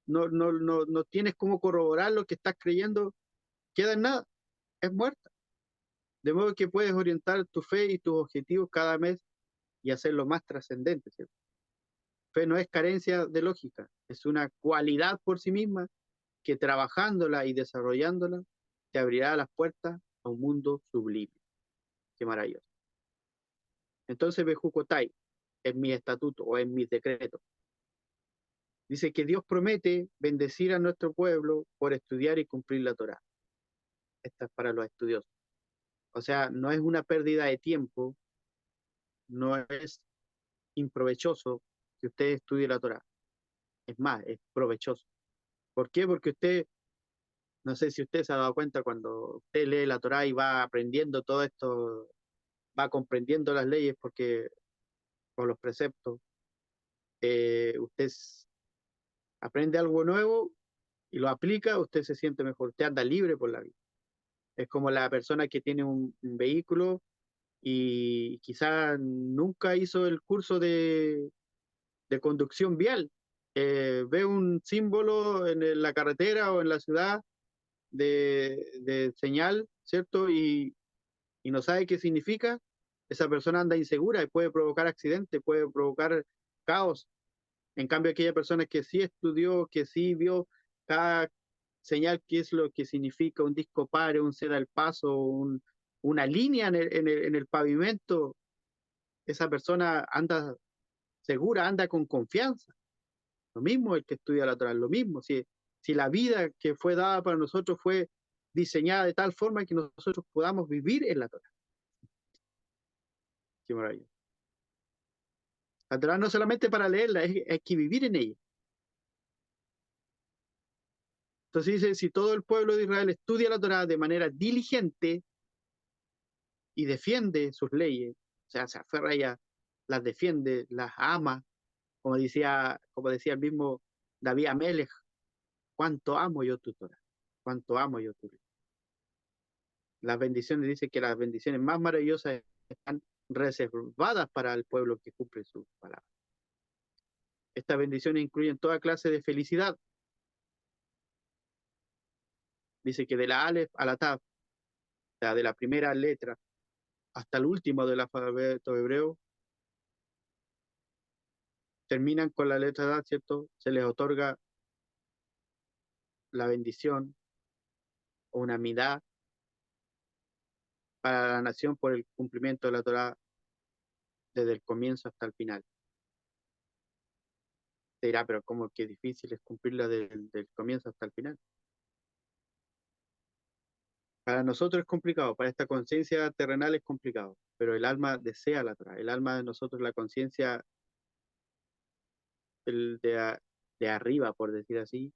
no tienes cómo corroborar lo que estás creyendo, queda en nada, es muerta. De modo que puedes orientar tu fe y tus objetivos cada mes y hacerlo más trascendente, ¿cierto? Fe no es carencia de lógica, es una cualidad por sí misma que trabajándola y desarrollándola te abrirá las puertas a un mundo sublime. Qué maravilloso. Entonces, Bejucotai, en mi estatuto o en mis decretos, dice que Dios promete bendecir a nuestro pueblo por estudiar y cumplir la Torá. Esta es para los estudiosos. O sea, no es una pérdida de tiempo, no es improvechoso que usted estudie la Torá. Es más, es provechoso. ¿Por qué? Porque usted, no sé si usted se ha dado cuenta cuando usted lee la Torá y va aprendiendo todo esto, va comprendiendo las leyes porque con los preceptos, usted aprende algo nuevo y lo aplica, usted se siente mejor, usted anda libre por la vida. Es como la persona que tiene un vehículo y quizá nunca hizo el curso de conducción vial. Ve un símbolo en la carretera o en la ciudad de señal, ¿cierto? Y no sabe qué significa, esa persona anda insegura y puede provocar accidentes, puede provocar caos. En cambio, aquella persona que sí estudió, que sí vio cada señal, qué es lo que significa un disco pare, un ceda al paso, una línea en el pavimento, esa persona anda segura, anda con confianza. Lo mismo el que estudia la Torah, lo mismo. Si la vida que fue dada para nosotros fue diseñada de tal forma que nosotros podamos vivir en la Torah. Qué maravilla. La Torah no solamente para leerla, hay que vivir en ella. Entonces dice, si todo el pueblo de Israel estudia la Torah de manera diligente y defiende sus leyes, o sea, se aferra a ellas, las defiende, las ama, como decía el mismo David Amelech, cuánto amo yo tu Torah, cuánto amo yo tu ley. Las bendiciones, dice que las bendiciones más maravillosas están reservadas para el pueblo que cumple sus palabras. Estas bendiciones incluyen toda clase de felicidad. Dice que de la Aleph a la Tav, o sea, de la primera letra hasta el último del alfabeto hebreo, terminan con la letra Dad, ¿cierto? Se les otorga la bendición o una midá para la nación por el cumplimiento de la Torah desde el comienzo hasta el final. Se dirá, pero ¿cómo que difícil es cumplirla del comienzo hasta el final? Para nosotros es complicado, para esta conciencia terrenal es complicado, pero el alma desea la Torah, el alma de nosotros, la conciencia de arriba, por decir así,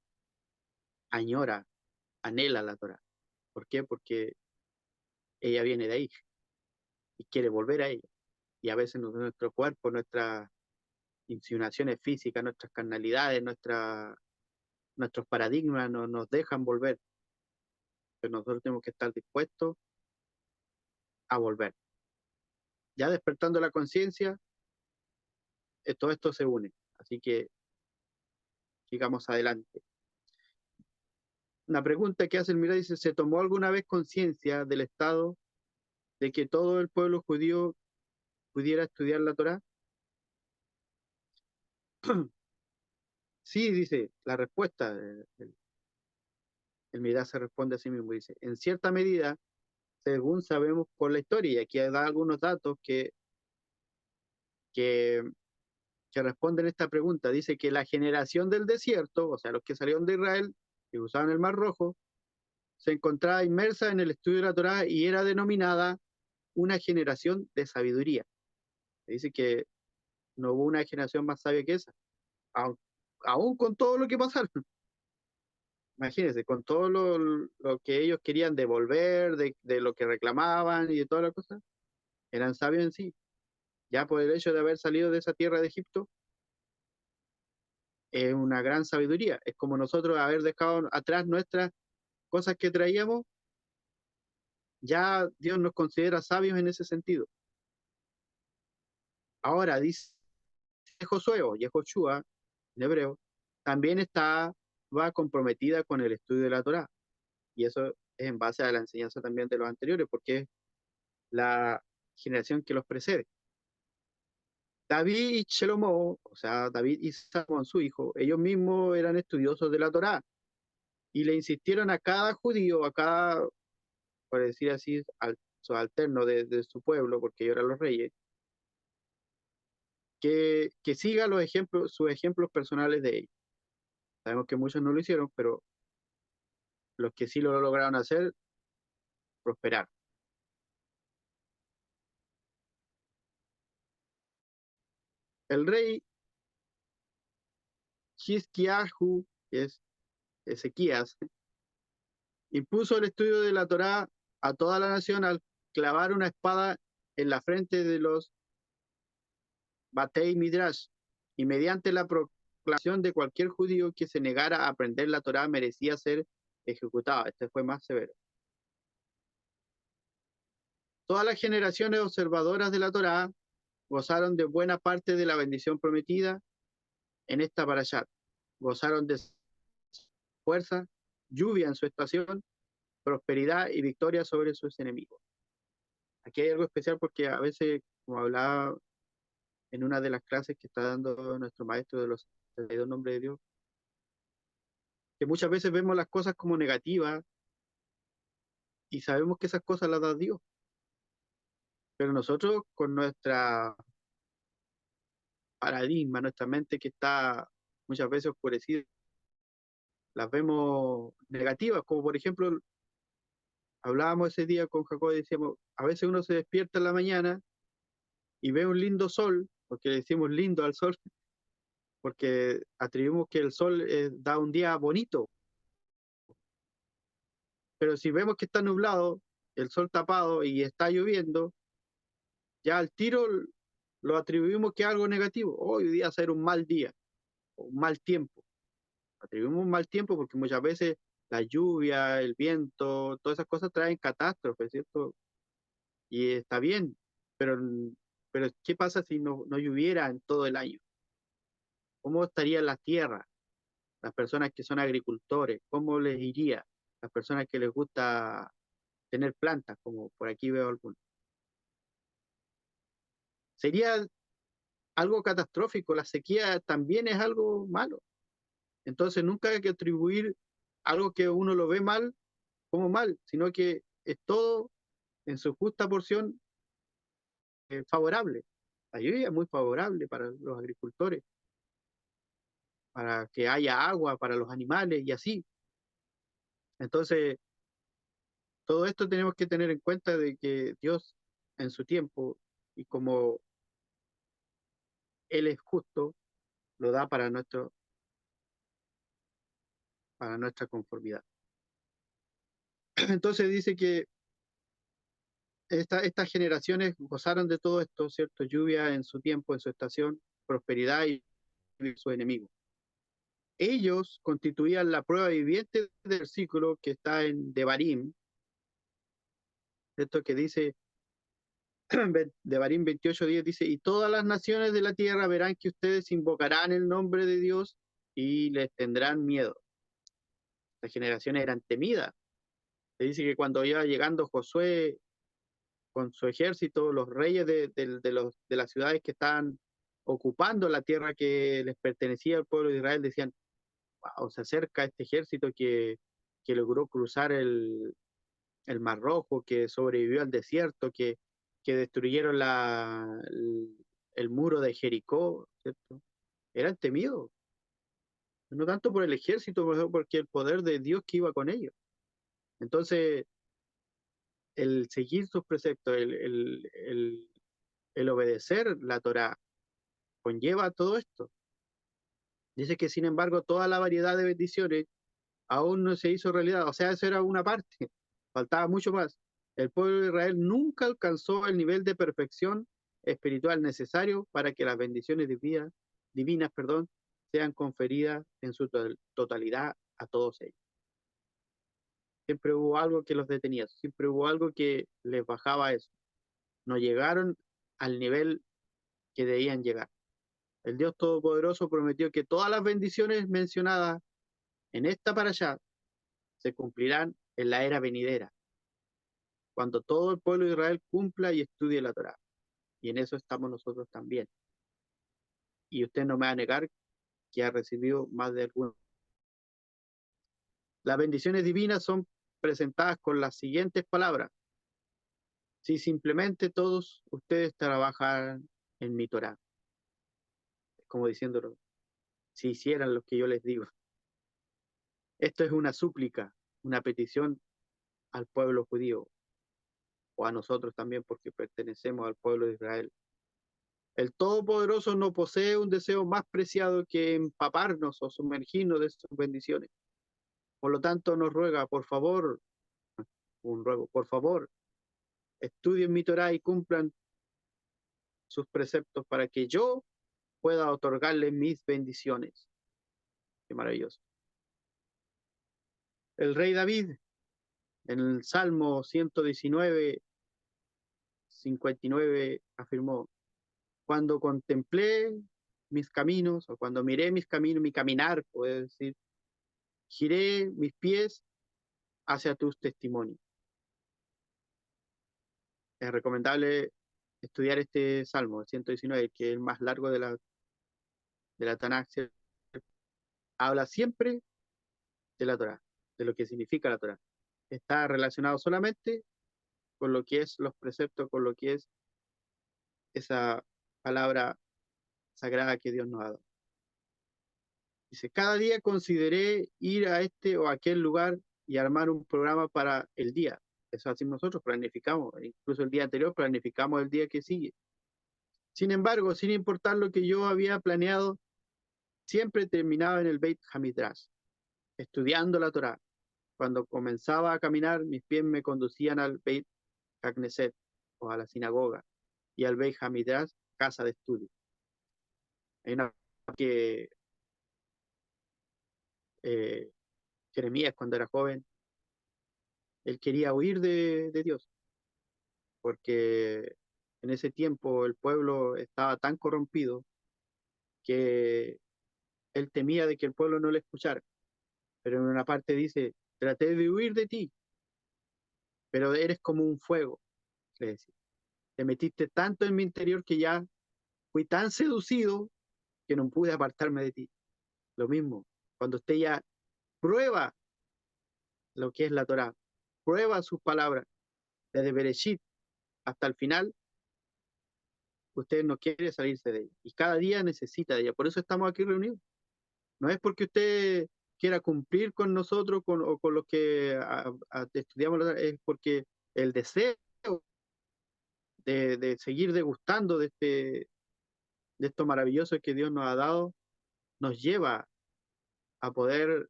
añora, anhela la Torah. ¿Por qué? Porque ella viene de ahí y quiere volver a ella. Y a veces nuestro cuerpo, nuestras insinuaciones físicas, nuestras carnalidades, nuestros paradigmas no nos dejan volver, pero nosotros tenemos que estar dispuestos a volver. Ya despertando la conciencia, todo esto se une. Así que sigamos adelante. Una pregunta que hace el Mira dice, ¿se tomó alguna vez conciencia del Estado de que todo el pueblo judío pudiera estudiar la Torá? Sí, dice la respuesta. El Mira se responde a sí mismo, dice, en cierta medida, según sabemos por la historia, y aquí da algunos datos que, que responden esta pregunta. Dice que la generación del desierto, o sea, los que salieron de Israel y usaban el Mar Rojo, se encontraba inmersa en el estudio de la Torá y era denominada una generación de sabiduría. Dice que no hubo una generación más sabia que esa, aun, aún con todo lo que pasaron. Imagínense, con todo lo que ellos querían devolver, de lo que reclamaban y de todas las cosas, eran sabios en sí. Ya por el hecho de haber salido de esa tierra de Egipto, es una gran sabiduría. Es como nosotros haber dejado atrás nuestras cosas que traíamos, ya Dios nos considera sabios en ese sentido. Ahora dice Josué o Yehoshua en hebreo, también está va comprometida con el estudio de la Torá. Y eso es en base a la enseñanza también de los anteriores, porque es la generación que los precede. David y Shelomo, o sea, David y Salomón, su hijo, ellos mismos eran estudiosos de la Torá y le insistieron a cada judío, a cada, por decir así, al subalterno de su pueblo, porque ellos eran los reyes, que siga los ejemplos, sus ejemplos personales de ellos. Sabemos que muchos no lo hicieron, pero los que sí lo lograron hacer, prosperaron. El rey Hizkiyahu, que es Ezequías, impuso el estudio de la Torá a toda la nación al clavar una espada en la frente de los Batei Midrash, y mediante la proclamación de cualquier judío que se negara a aprender la Torá merecía ser ejecutado. Este fue más severo. Todas las generaciones observadoras de la Torá gozaron de buena parte de la bendición prometida en esta parashat. Gozaron de fuerza, lluvia en su estación, prosperidad y victoria sobre sus enemigos. Aquí hay algo especial porque a veces, como hablaba en una de las clases que está dando nuestro maestro de los 62 nombres de Dios, que muchas veces vemos las cosas como negativas y sabemos que esas cosas las da Dios, pero nosotros con nuestra paradigma, nuestra mente que está muchas veces oscurecida, las vemos negativas, como por ejemplo, hablábamos ese día con Jacob y decíamos, a veces uno se despierta en la mañana y ve un lindo sol, porque le decimos lindo al sol, porque atribuimos que el sol da un día bonito, pero si vemos que está nublado, el sol tapado y está lloviendo, ya al tiro lo atribuimos que es algo negativo. Hoy día ser un mal día, o un mal tiempo. Atribuimos un mal tiempo porque muchas veces la lluvia, el viento, todas esas cosas traen catástrofes, ¿cierto? Y está bien, pero, pero ¿qué pasa si no lloviera en todo el año? ¿Cómo estaría la tierra? Las personas que son agricultores, ¿cómo les iría? Las personas que les gusta tener plantas, como por aquí veo algunos. Sería algo catastrófico, la sequía también es algo malo. Entonces nunca hay que atribuir algo que uno lo ve mal como mal, sino que es todo en su justa porción favorable. La lluvia es muy favorable para los agricultores, para que haya agua para los animales y así. Entonces, todo esto tenemos que tener en cuenta de que Dios en su tiempo y como Él es justo, lo da para nuestra conformidad. Entonces dice que estas generaciones gozaron de todo esto, ¿cierto? Lluvia en su tiempo, en su estación, prosperidad y su enemigo. Ellos constituían la prueba viviente del versículo que está en Devarim, esto que dice, Devarim 28:10 dice, y todas las naciones de la tierra verán que ustedes invocarán el nombre de Dios y les tendrán miedo. Las generaciones eran temidas. Se dice que cuando iba llegando Josué con su ejército, los reyes de las ciudades que estaban ocupando la tierra que les pertenecía al pueblo de Israel decían, wow, se acerca este ejército que logró cruzar el Mar Rojo, que sobrevivió al desierto, que destruyeron el muro de Jericó, ¿cierto? Eran temidos, no tanto por el ejército, porque el poder de Dios que iba con ellos. Entonces, el seguir sus preceptos, el obedecer la Torá, conlleva todo esto. Dice que, sin embargo, toda la variedad de bendiciones aún no se hizo realidad. O sea, eso era una parte, faltaba mucho más. El pueblo de Israel nunca alcanzó el nivel de perfección espiritual necesario para que las bendiciones divinas, sean conferidas en su totalidad a todos ellos. Siempre hubo algo que los detenía, siempre hubo algo que les bajaba eso. No llegaron al nivel que debían llegar. El Dios Todopoderoso prometió que todas las bendiciones mencionadas en esta parashá se cumplirán en la era venidera, cuando todo el pueblo de Israel cumpla y estudie la Torá. Y en eso estamos nosotros también. Y usted no me va a negar que ha recibido más de alguna. Las bendiciones divinas son presentadas con las siguientes palabras: si simplemente todos ustedes trabajan en mi Torá, como diciéndolo, si hicieran lo que yo les digo. Esto es una súplica, una petición al pueblo judío, o a nosotros también, porque pertenecemos al pueblo de Israel. El Todopoderoso no posee un deseo más preciado que empaparnos o sumergirnos de sus bendiciones. Por lo tanto, nos ruega, por favor, un ruego, por favor, estudien mi Torá y cumplan sus preceptos para que yo pueda otorgarles mis bendiciones. Qué maravilloso. El rey David, en el Salmo 119, 59, afirmó: cuando contemplé mis caminos, o cuando miré mis caminos, mi caminar, puedo decir, giré mis pies hacia tus testimonios. Es recomendable estudiar este Salmo, el 119, que es el más largo de la Tanakh. Habla siempre de la Torá, de lo que significa la Torá. Está relacionado solamente con lo que es los preceptos, con lo que es esa palabra sagrada que Dios nos ha dado. Dice: cada día consideré ir a este o aquel lugar y armar un programa para el día. Eso hacemos nosotros, planificamos. Incluso el día anterior planificamos el día que sigue. Sin embargo, sin importar lo que yo había planeado, siempre terminaba en el Beit Hamidrash, estudiando la Torá. Cuando comenzaba a caminar, mis pies me conducían al Beit Knesset, o a la sinagoga, y al Beit Hamidrash, casa de estudio. Hay una que eh, Jeremías, cuando era joven, él quería huir de Dios, porque en ese tiempo el pueblo estaba tan corrompido que él temía de que el pueblo no le escuchara. Pero en una parte dice: traté de huir de ti, pero eres como un fuego, le decía. Te metiste tanto en mi interior que ya fui tan seducido que no pude apartarme de ti. Lo mismo, cuando usted ya prueba lo que es la Torá, prueba sus palabras, desde Bereshit hasta el final, usted no quiere salirse de ella. Y cada día necesita de ella. Por eso estamos aquí reunidos. No es porque usted quiera cumplir con nosotros o con los que estudiamos, es porque el deseo de seguir degustando de esto maravilloso que Dios nos ha dado, nos lleva a poder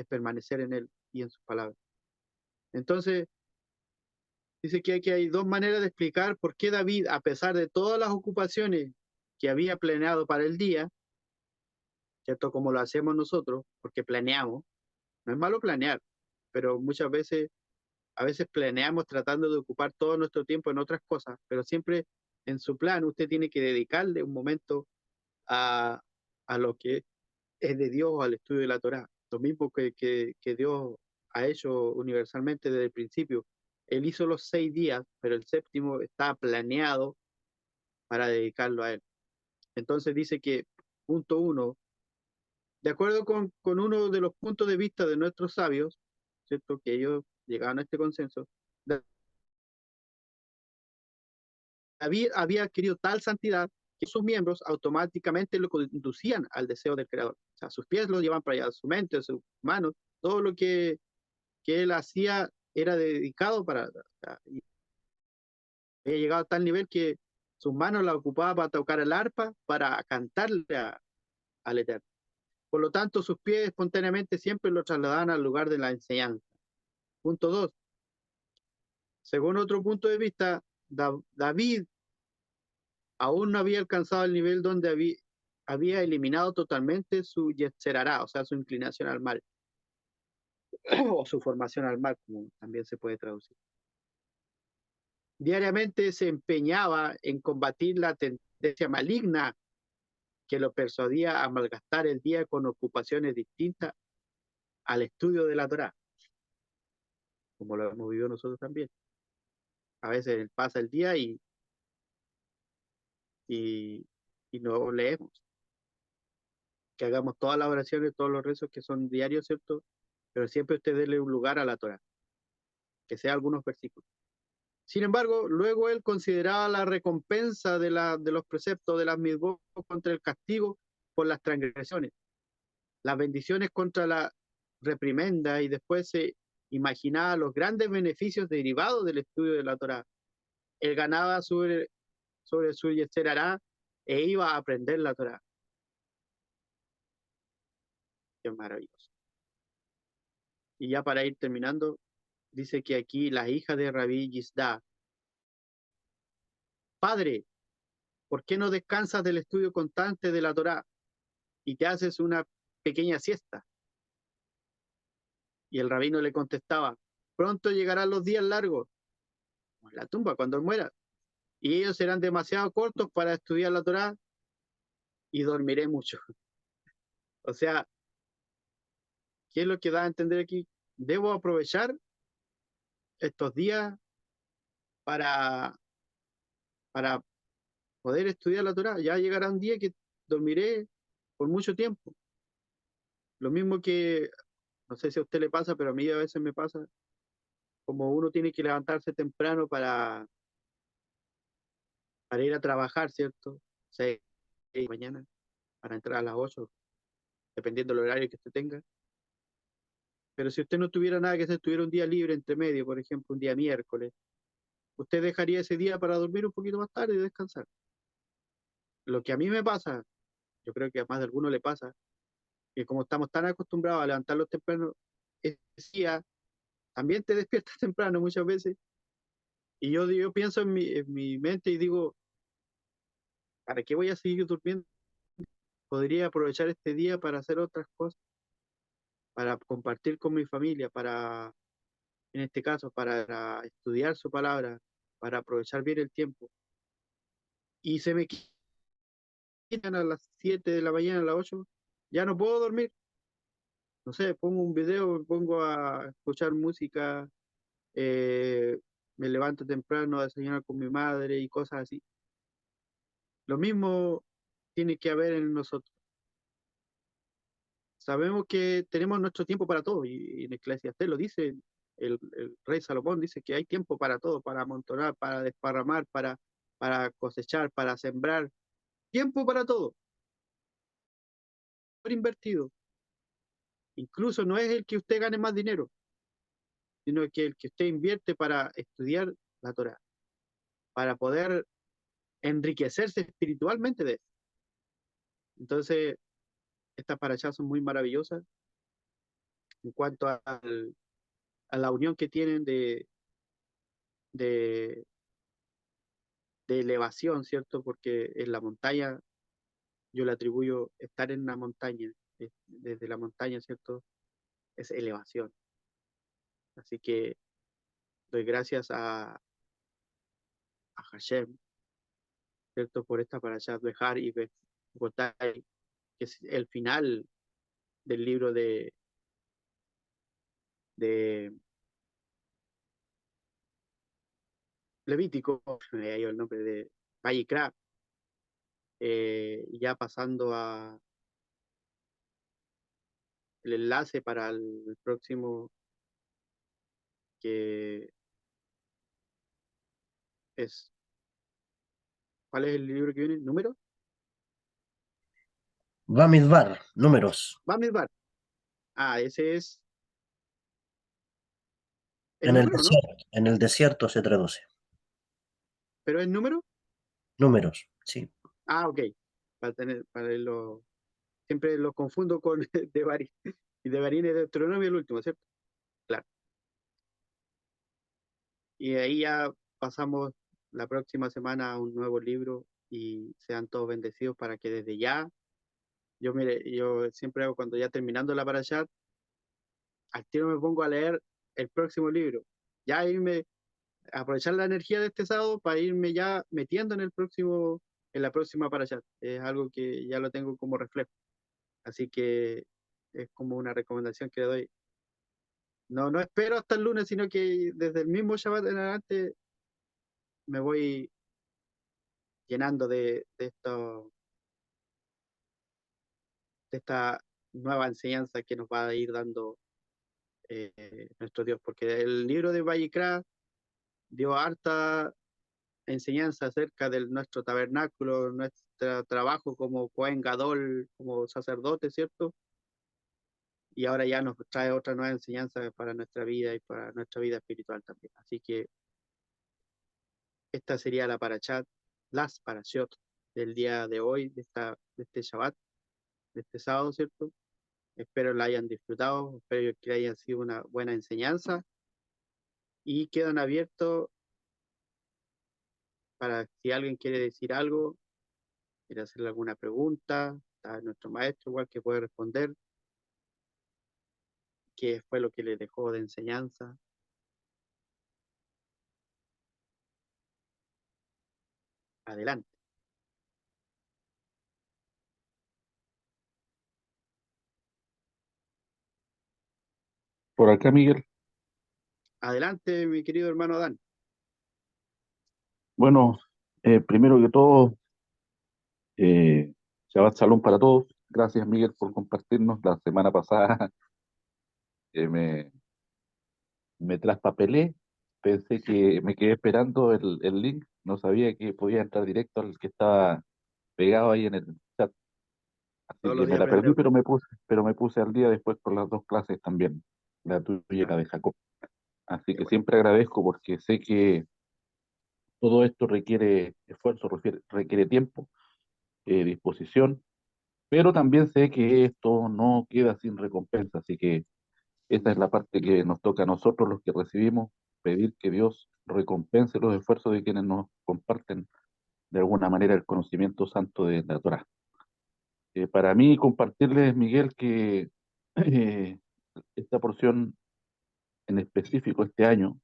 permanecer en Él y en sus palabras. Entonces, dice que aquí hay dos maneras de explicar por qué David, a pesar de todas las ocupaciones que había planeado para el día, ¿cierto? Como lo hacemos nosotros, porque planeamos. No es malo planear, pero muchas veces, a veces planeamos tratando de ocupar todo nuestro tiempo en otras cosas, pero siempre en su plan usted tiene que dedicarle un momento a, a lo que es de Dios, al estudio de la Torá. Lo mismo que Dios ha hecho universalmente desde el principio. Él hizo los 6 días, pero el séptimo está planeado para dedicarlo a Él. Entonces dice que, punto uno, de acuerdo con uno de los puntos de vista de nuestros sabios, ¿cierto? Que ellos llegaron a este consenso, David había adquirido tal santidad que sus miembros automáticamente lo conducían al deseo del Creador. O sea, sus pies lo llevaban para allá, su mente, sus manos, todo lo que él hacía era dedicado para. O sea, y había llegado a tal nivel que sus manos las ocupaba para tocar el arpa, para cantarle al Eterno. Por lo tanto, sus pies espontáneamente siempre lo trasladaban al lugar de la enseñanza. Punto 2. Según otro punto de vista, David aún no había alcanzado el nivel donde había eliminado totalmente su yetzerará, o sea, su inclinación al mal, o su formación al mal, como también se puede traducir. Diariamente se empeñaba en combatir la tendencia maligna que lo persuadía a malgastar el día con ocupaciones distintas al estudio de la Torá, como lo hemos vivido nosotros también. A veces pasa el día y, y no leemos. Que hagamos todas las oraciones, todos los rezos que son diarios, ¿cierto? Pero siempre usted dele un lugar a la Torá, que sea algunos versículos. Sin embargo, luego él consideraba la recompensa de los preceptos de las mitzvot contra el castigo por las transgresiones, las bendiciones contra la reprimenda, y después se imaginaba los grandes beneficios derivados del estudio de la Torá. Él ganaba sobre su Yetzer Hará e iba a aprender la Torá. Qué maravilloso. Y ya para ir terminando, dice que aquí la hija de Rabí Yisda: Padre, ¿por qué no descansas del estudio constante de la Torá y te haces una pequeña siesta? Y el rabino le contestaba: pronto llegarán los días largos, como en la tumba cuando muera, y ellos serán demasiado cortos para estudiar la Torá y dormiré mucho. O sea, ¿qué es lo que da a entender aquí? Debo aprovechar estos días para, para poder estudiar la Torá. Ya llegará un día que dormiré por mucho tiempo. Lo mismo que, no sé si a usted le pasa, pero a mí a veces me pasa, como uno tiene que levantarse temprano para ir a trabajar, ¿cierto? 6 de la mañana, para entrar a las 8, dependiendo del horario que usted tenga. Pero si usted no tuviera nada que hacer, tuviera un día libre entre medio, por ejemplo, un día miércoles, usted dejaría ese día para dormir un poquito más tarde y descansar. Lo que a mí me pasa, yo creo que a más de alguno le pasa, que como estamos tan acostumbrados a levantarlos temprano, ese día también te despiertas temprano muchas veces, y yo pienso en mi mente y digo, ¿para qué voy a seguir durmiendo? Podría aprovechar este día para hacer otras cosas, para compartir con mi familia, en este caso, para estudiar su palabra, para aprovechar bien el tiempo. Y se me quitan a las 7 de la mañana, a las 8, ya no puedo dormir. No sé, pongo un video, me pongo a escuchar música, eh, me levanto temprano a desayunar con mi madre y cosas así. Lo mismo tiene que haber en nosotros. Sabemos que tenemos nuestro tiempo para todo, y en Eclesiastés lo dice, el rey Salomón dice que hay tiempo para todo, para amontonar, para desparramar, para cosechar, para sembrar, tiempo para todo, por invertido. Incluso no es el que usted gane más dinero, sino que el que usted invierte para estudiar la Torá, para poder enriquecerse espiritualmente de él. Entonces, estas parashas son muy maravillosas en cuanto a la unión que tienen de, de elevación, ¿cierto? Porque en la montaña, yo le atribuyo estar en una montaña, desde la montaña, ¿cierto? Es elevación. Así que doy gracias a Hashem, ¿cierto? Por esta parashat Behar y Bekotai, que es el final del libro de Levítico, me dio el nombre de Vayikra, ya pasando a el enlace para el próximo, que es, ¿cuál es el libro que viene? ¿Número? Bamidbar, números. Bamidbar. Ah, ese es En el número, ¿no? desierto, en el desierto se traduce. Pero es número. Números, sí. Ah, ok. Para irlo, siempre lo confundo con Devarim. Y Devarim es Deuteronomio el último, ¿cierto? Claro. Y ahí ya pasamos la próxima semana a un nuevo libro, y sean todos bendecidos para que desde ya, yo siempre hago cuando ya terminando la parashat, al tiro me pongo a leer el próximo libro. Ya irme, aprovechar la energía de este sábado para irme ya metiendo en el próximo, en la próxima parasha. Es algo que ya lo tengo como reflejo. Así que es como una recomendación que le doy. No, no espero hasta el lunes, sino que desde el mismo Shabbat en adelante me voy llenando de esta nueva enseñanza que nos va a ir dando nuestro Dios. Porque el libro de Vayikra dio harta enseñanza acerca de nuestro tabernáculo, nuestro trabajo como Cohen Gadol, como sacerdote, ¿cierto? Y ahora ya nos trae otra nueva enseñanza para nuestra vida y para nuestra vida espiritual también. Así que esta sería la parashat, las parashot del día de hoy, de este Shabbat, de este sábado, ¿cierto? Espero la hayan disfrutado, espero que haya sido una buena enseñanza y quedan abiertos para si alguien quiere decir algo, quiere hacerle alguna pregunta, está nuestro maestro igual que puede responder qué fue lo que le dejó de enseñanza. Adelante, Por acá, Miguel. adelante, mi querido hermano Adán. Bueno, primero que todo, eh, Shabbat Shalom para todos. Gracias, Miguel, por compartirnos. La semana pasada eh, me, me traspapelé. Pensé que me quedé esperando el link. No sabía que podía entrar directo al que estaba pegado ahí en el chat. Así Todos que los días me la perdí, aprendemos. pero me puse al día después con las dos clases también, la tuya y Ya, la de Jacob. Así qué que bueno. siempre agradezco porque sé que todo esto requiere esfuerzo, requiere tiempo, disposición, pero también sé que esto no queda sin recompensa, así que esta es la parte que nos toca a nosotros los que recibimos, pedir que Dios recompense los esfuerzos de quienes nos comparten de alguna manera el conocimiento santo de la Torá. Para mí compartirles, Miguel, que eh, esta porción en específico este año,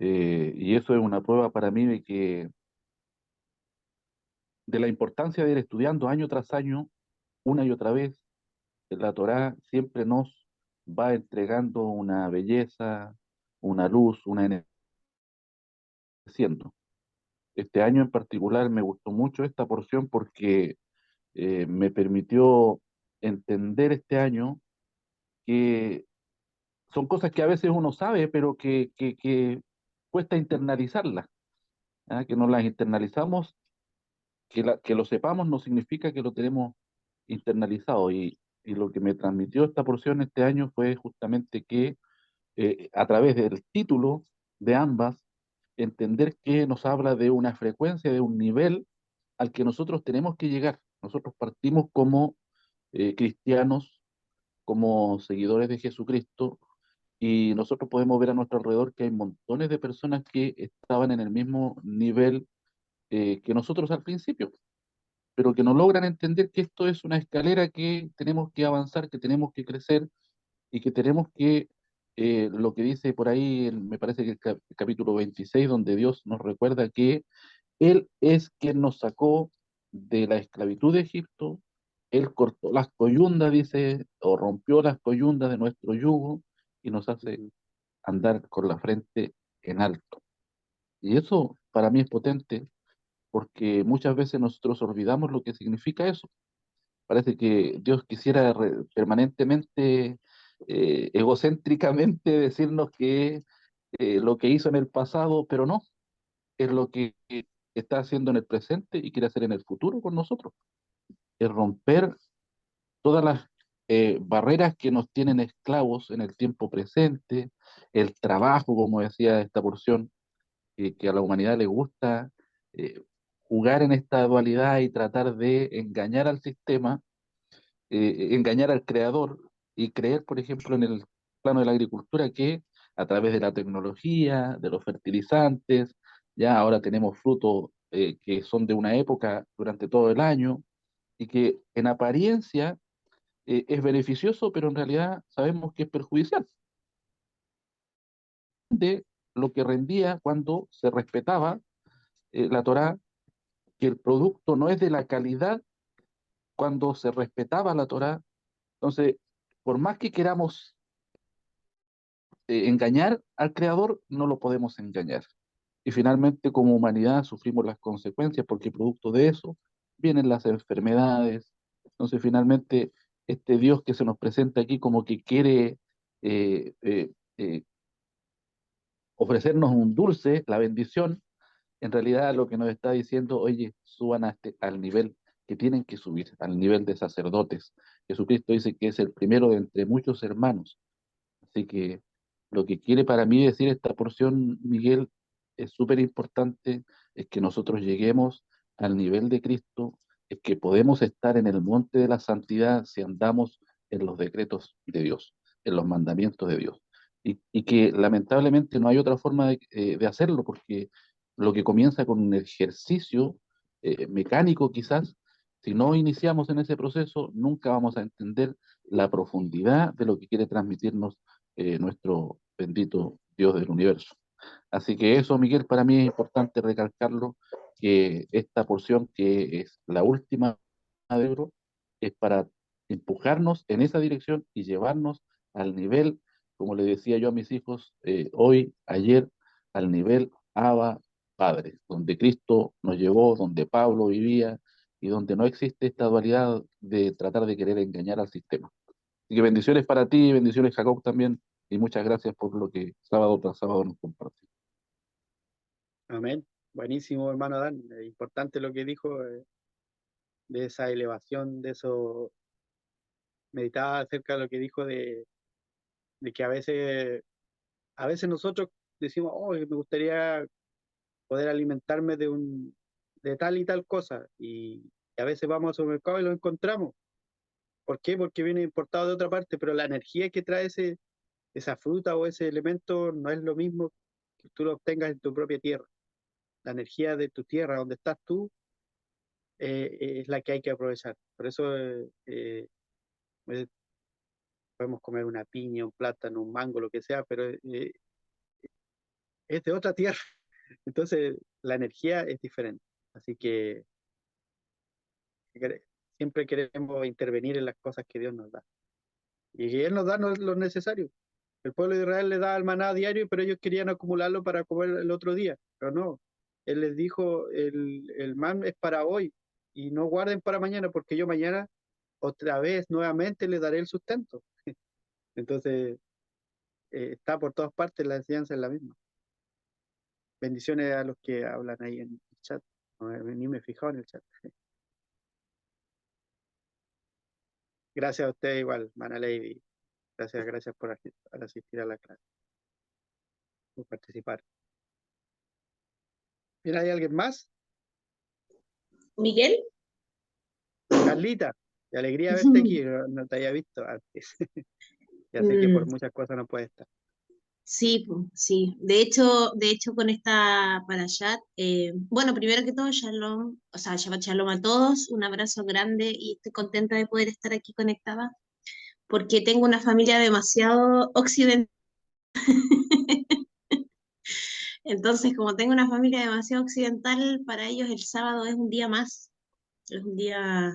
y eso es una prueba para mí de la importancia de ir estudiando año tras año, una y otra vez. La Torá siempre nos va entregando una belleza, una luz, una energía. Este año en particular me gustó mucho esta porción porque me permitió entender este año que son cosas que a veces uno sabe, pero que cuesta internalizarlas. ¿Ah? Que no las internalizamos, que lo sepamos no significa que lo tenemos internalizado. Y lo que me transmitió esta porción este año fue justamente que a través del título de ambas, entender que nos habla de una frecuencia, de un nivel al que nosotros tenemos que llegar. Nosotros partimos como cristianos, como seguidores de Jesucristo, y nosotros podemos ver a nuestro alrededor que hay montones de personas que estaban en el mismo nivel que nosotros al principio, pero que no logran entender que esto es una escalera que tenemos que avanzar, que tenemos que crecer y que tenemos que, lo que dice por ahí, me parece que el capítulo 26, donde Dios nos recuerda que Él es quien nos sacó de la esclavitud de Egipto, Él cortó las coyundas, dice, o rompió las coyundas de nuestro yugo y nos hace Ujú. andar con la frente en alto. Y eso para mí es potente porque muchas veces nosotros olvidamos lo que significa eso. Parece que Dios quisiera permanentemente, egocéntricamente decirnos que lo que hizo en el pasado, pero no, es lo que está haciendo en el presente y quiere hacer en el futuro con nosotros. Es romper todas las barreras que nos tienen esclavos en el tiempo presente, el trabajo, como decía esta porción, que a la humanidad le gusta jugar en esta dualidad y tratar de engañar al sistema, engañar al creador y creer, por ejemplo, en el plano de la agricultura que a través de la tecnología, de los fertilizantes, ya ahora tenemos frutos que son de una época durante todo el año y que en apariencia es beneficioso, pero en realidad sabemos que es perjudicial de lo que rendía cuando se respetaba la Torá que el producto no es de la calidad cuando se respetaba la Torá. Entonces, por más que queramos engañar al Creador, no lo podemos engañar. Y finalmente, como humanidad, sufrimos las consecuencias porque producto de eso vienen las enfermedades. Entonces, finalmente, este Dios que se nos presenta aquí como que quiere eh, eh, eh, ofrecernos un dulce, la bendición, en realidad lo que nos está diciendo, oye, suban al nivel que tienen que subir, al nivel de sacerdotes. Jesucristo dice que es el primero de entre muchos hermanos. Así que lo que quiere para mí decir esta porción, Miguel, es súper importante, es que nosotros lleguemos al nivel de Cristo, es que podemos estar en el monte de la santidad si andamos en los decretos de Dios, en los mandamientos de Dios. Y que lamentablemente no hay otra forma de hacerlo, porque lo que comienza con un ejercicio mecánico quizás, si no iniciamos en ese proceso, nunca vamos a entender la profundidad de lo que quiere transmitirnos nuestro bendito Dios del universo. Así que eso, Miguel, para mí es importante recalcarlo, que esta porción que es la última de Euro es para empujarnos en esa dirección y llevarnos al nivel, como le decía yo a mis hijos hoy, ayer, al nivel Abba Padre, donde Cristo nos llevó, donde Pablo vivía y donde no existe esta dualidad de tratar de querer engañar al sistema. Así que bendiciones para ti, bendiciones Jacob también, y muchas gracias por lo que sábado tras sábado nos compartimos. Amén. Buenísimo, hermano Dan. Importante lo que dijo de esa elevación, de eso. Meditaba acerca de lo que dijo de que a veces nosotros decimos, oh, me gustaría poder alimentarme de tal y tal cosa. Y a veces vamos al supermercado y lo encontramos. ¿Por qué? Porque viene importado de otra parte, pero la energía que trae esa fruta o ese elemento no es lo mismo que tú lo obtengas en tu propia tierra. La energía de tu tierra, donde estás tú, es la que hay que aprovechar. Por eso eh, podemos comer una piña, un plátano, un mango, lo que sea, pero es de otra tierra. Entonces la energía es diferente. Así que siempre queremos intervenir en las cosas que Dios nos da. Y Él nos da lo necesario. El pueblo de Israel le da el maná diario, pero ellos querían acumularlo para comer el otro día. Pero no, Él les dijo, el man es para hoy y no guarden para mañana, porque yo mañana otra vez, nuevamente, les daré el sustento. Entonces, está por todas partes, la enseñanza es la misma. Bendiciones a los que hablan ahí en el chat. No, ni me he fijado en el chat. Gracias a usted igual, Mana Lady. Gracias por asistir a la clase, por participar. ¿Mira, hay alguien más? Miguel. Carlita, qué alegría verte aquí, no te había visto antes. Ya sé que por muchas cosas no puede estar. Sí, sí. De hecho con esta Parashat, bueno, primero que todo, Shalom, o sea, Shabbat Shalom a todos, un abrazo grande y estoy contenta de poder estar aquí conectada porque tengo una familia demasiado occidental. Entonces, como tengo una familia demasiado occidental, para ellos el sábado es un día más, es un día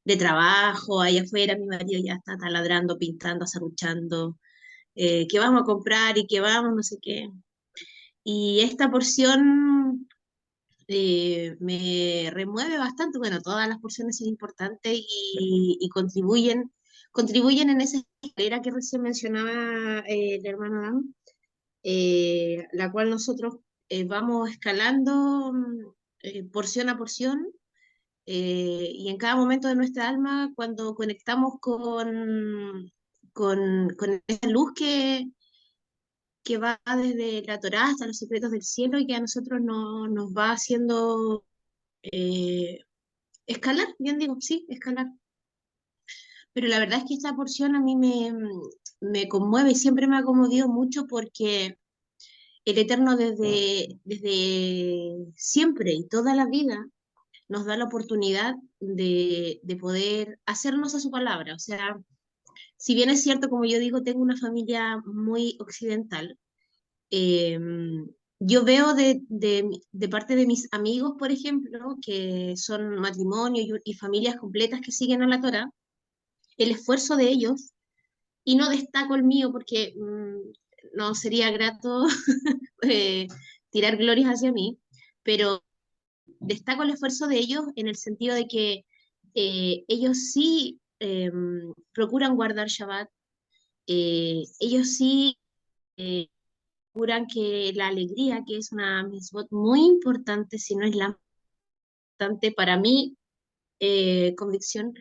de trabajo, allá afuera mi marido ya está taladrando, pintando, serruchando, que vamos a comprar y que vamos, no sé qué. Y esta porción me remueve bastante. Bueno, todas las porciones son importantes y contribuyen en esa escalera que recién mencionaba el hermano Dan, la cual nosotros vamos escalando porción a porción. Y en cada momento de nuestra alma, cuando conectamos con esa luz que va desde la Torá hasta los secretos del cielo y que a nosotros nos va haciendo eh, escalar, bien digo, sí, escalar. Pero la verdad es que esta porción a mí me conmueve y siempre me ha conmovido mucho porque el Eterno desde siempre y toda la vida nos da la oportunidad de poder hacernos a su palabra. O sea, si bien es cierto, como yo digo, tengo una familia muy occidental, eh, yo veo de parte de mis amigos, por ejemplo, que son matrimonios y familias completas que siguen a la Torá, el esfuerzo de ellos, y no destaco el mío porque no sería grato eh, tirar glorias hacia mí, pero destaco el esfuerzo de ellos en el sentido de que ellos sí procuran guardar Shabbat, ellos sí procuran que la alegría, que es una mitzvot muy importante, si no es la más importante para mi convicción,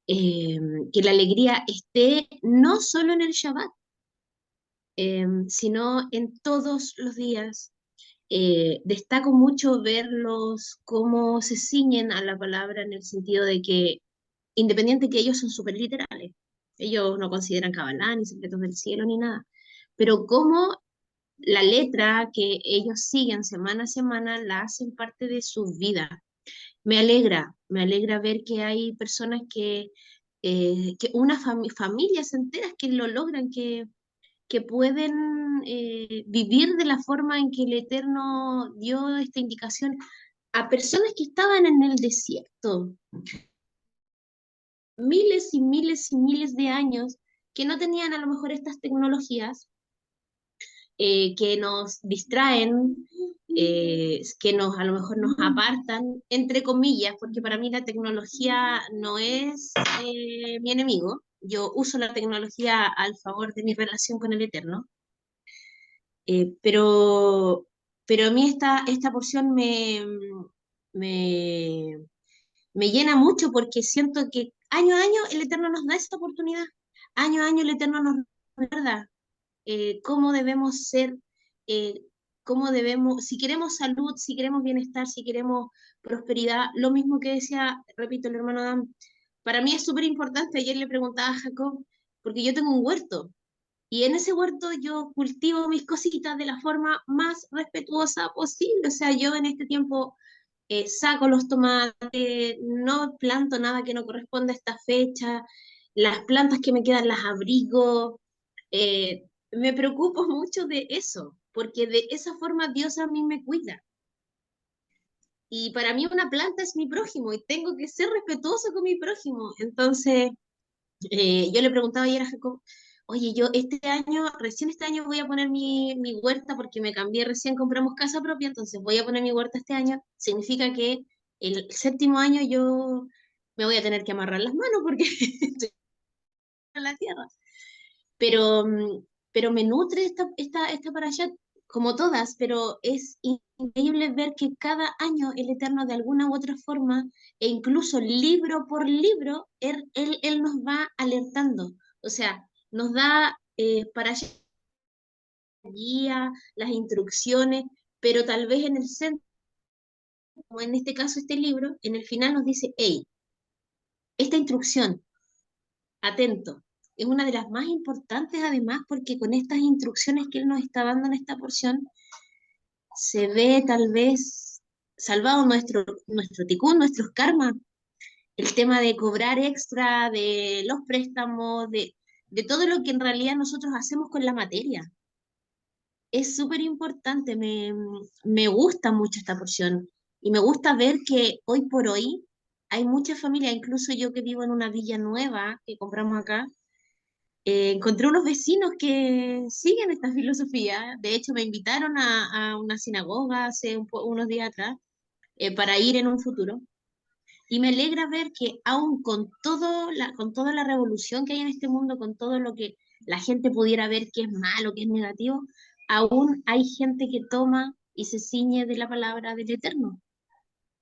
eh, que la alegría esté no solo en el Shabbat, sino en todos los días. Destaco mucho verlos cómo se ciñen a la palabra en el sentido de que, independiente que ellos son súper literales, ellos no consideran Kabbalah, ni secretos del cielo, ni nada, pero cómo la letra que ellos siguen semana a semana la hacen parte de su vida. Me alegra ver que hay personas que unas familias enteras que lo logran, que pueden vivir de la forma en que el Eterno dio esta indicación a personas que estaban en el desierto, miles y miles y miles de años, que no tenían a lo mejor estas tecnologías, que nos distraen, que a lo mejor nos apartan, entre comillas, porque para mí la tecnología no es mi enemigo. Yo uso la tecnología al favor de mi relación con el Eterno. Eh, pero, pero a mí esta porción me, me llena mucho porque siento que año a año el Eterno nos da esta oportunidad. Año a año el Eterno nos recuerda cómo debemos ser, eh, cómo debemos, si queremos salud, si queremos bienestar, si queremos prosperidad, lo mismo que decía, repito, el hermano Adam, para mí es súper importante. Ayer le preguntaba a Jacob, porque yo tengo un huerto. Y en ese huerto yo cultivo mis cositas de la forma más respetuosa posible. O sea, yo en este tiempo saco los tomates, no planto nada que no corresponda a esta fecha, las plantas que me quedan las abrigo. Me preocupo mucho de eso, porque de esa forma Dios a mí me cuida. Y para mí una planta es mi prójimo y tengo que ser respetuoso con mi prójimo. Entonces, yo le preguntaba ayer a Jacob, oye, yo recién este año voy a poner mi huerta porque me cambié, recién compramos casa propia, entonces voy a poner mi huerta este año. Significa que el séptimo año yo me voy a tener que amarrar las manos porque estoy en la tierra. Pero, pero me nutre esta parashat, como todas, pero es increíble ver que cada año el Eterno de alguna u otra forma, e incluso libro por libro, él nos va alertando. O sea, nos da parashat, guía, las instrucciones, pero tal vez en el centro, como en este caso este libro, en el final nos dice, hey, esta instrucción, atento. Es una de las más importantes además porque con estas instrucciones que él nos está dando en esta porción se ve tal vez salvado nuestro ticún, nuestros karmas, el tema de cobrar extra, de los préstamos, de todo lo que en realidad nosotros hacemos con la materia. Es súper importante, me gusta mucho esta porción y me gusta ver que hoy por hoy hay muchas familias, incluso yo que vivo en una villa nueva que compramos acá, encontré unos vecinos que siguen esta filosofía. De hecho, me invitaron a una sinagoga hace unos días atrás para ir en un futuro. Y me alegra ver que aún con toda la revolución que hay en este mundo, con todo lo que la gente pudiera ver que es malo, que es negativo, aún hay gente que toma y se ciñe de la palabra del Eterno.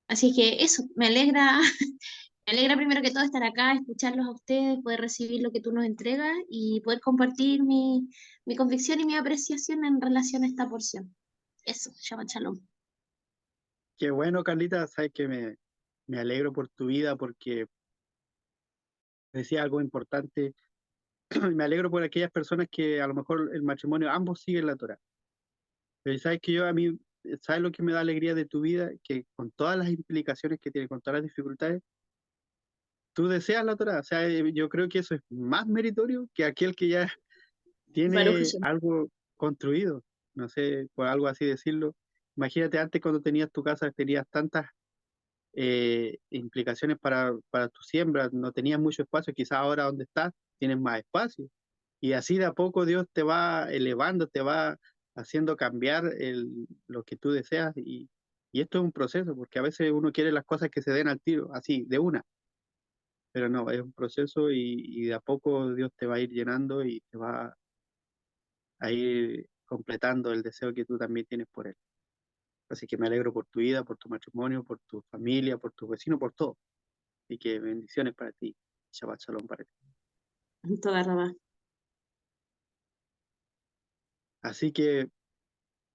Así que eso, me alegra, me alegra primero que todo estar acá, escucharlos a ustedes, poder recibir lo que tú nos entregas y poder compartir mi convicción y mi apreciación en relación a esta porción. Eso, Shabbat Shalom. Qué bueno, Carlita, sabes que me alegro por tu vida porque decía algo importante. Me alegro por aquellas personas que a lo mejor el matrimonio, ambos siguen la Torá. Pero sabes que ¿sabes lo que me da alegría de tu vida? Que con todas las implicaciones que tiene, con todas las dificultades, tú deseas la Torá. O sea, yo creo que eso es más meritorio que aquel que ya Baruch tiene Hashem. algo construido. no sé, por algo así decirlo. Imagínate antes cuando tenías tu casa, tenías tantas implicaciones para tu siembra, no tenías mucho espacio, quizás ahora donde estás tienes más espacio. Y así de a poco Dios te va elevando, te va haciendo cambiar lo que tú deseas. Y esto es un proceso, porque a veces uno quiere las cosas que se den al tiro, así, de una. Pero no, es un proceso y de a poco Dios te va a ir llenando y te va a ir completando el deseo que tú también tienes por Él. Así que me alegro por tu vida, por tu matrimonio, por tu familia, por tus vecinos, por todo. Y que bendiciones para ti. Shabbat shalom para ti. Toda Rabá. Así que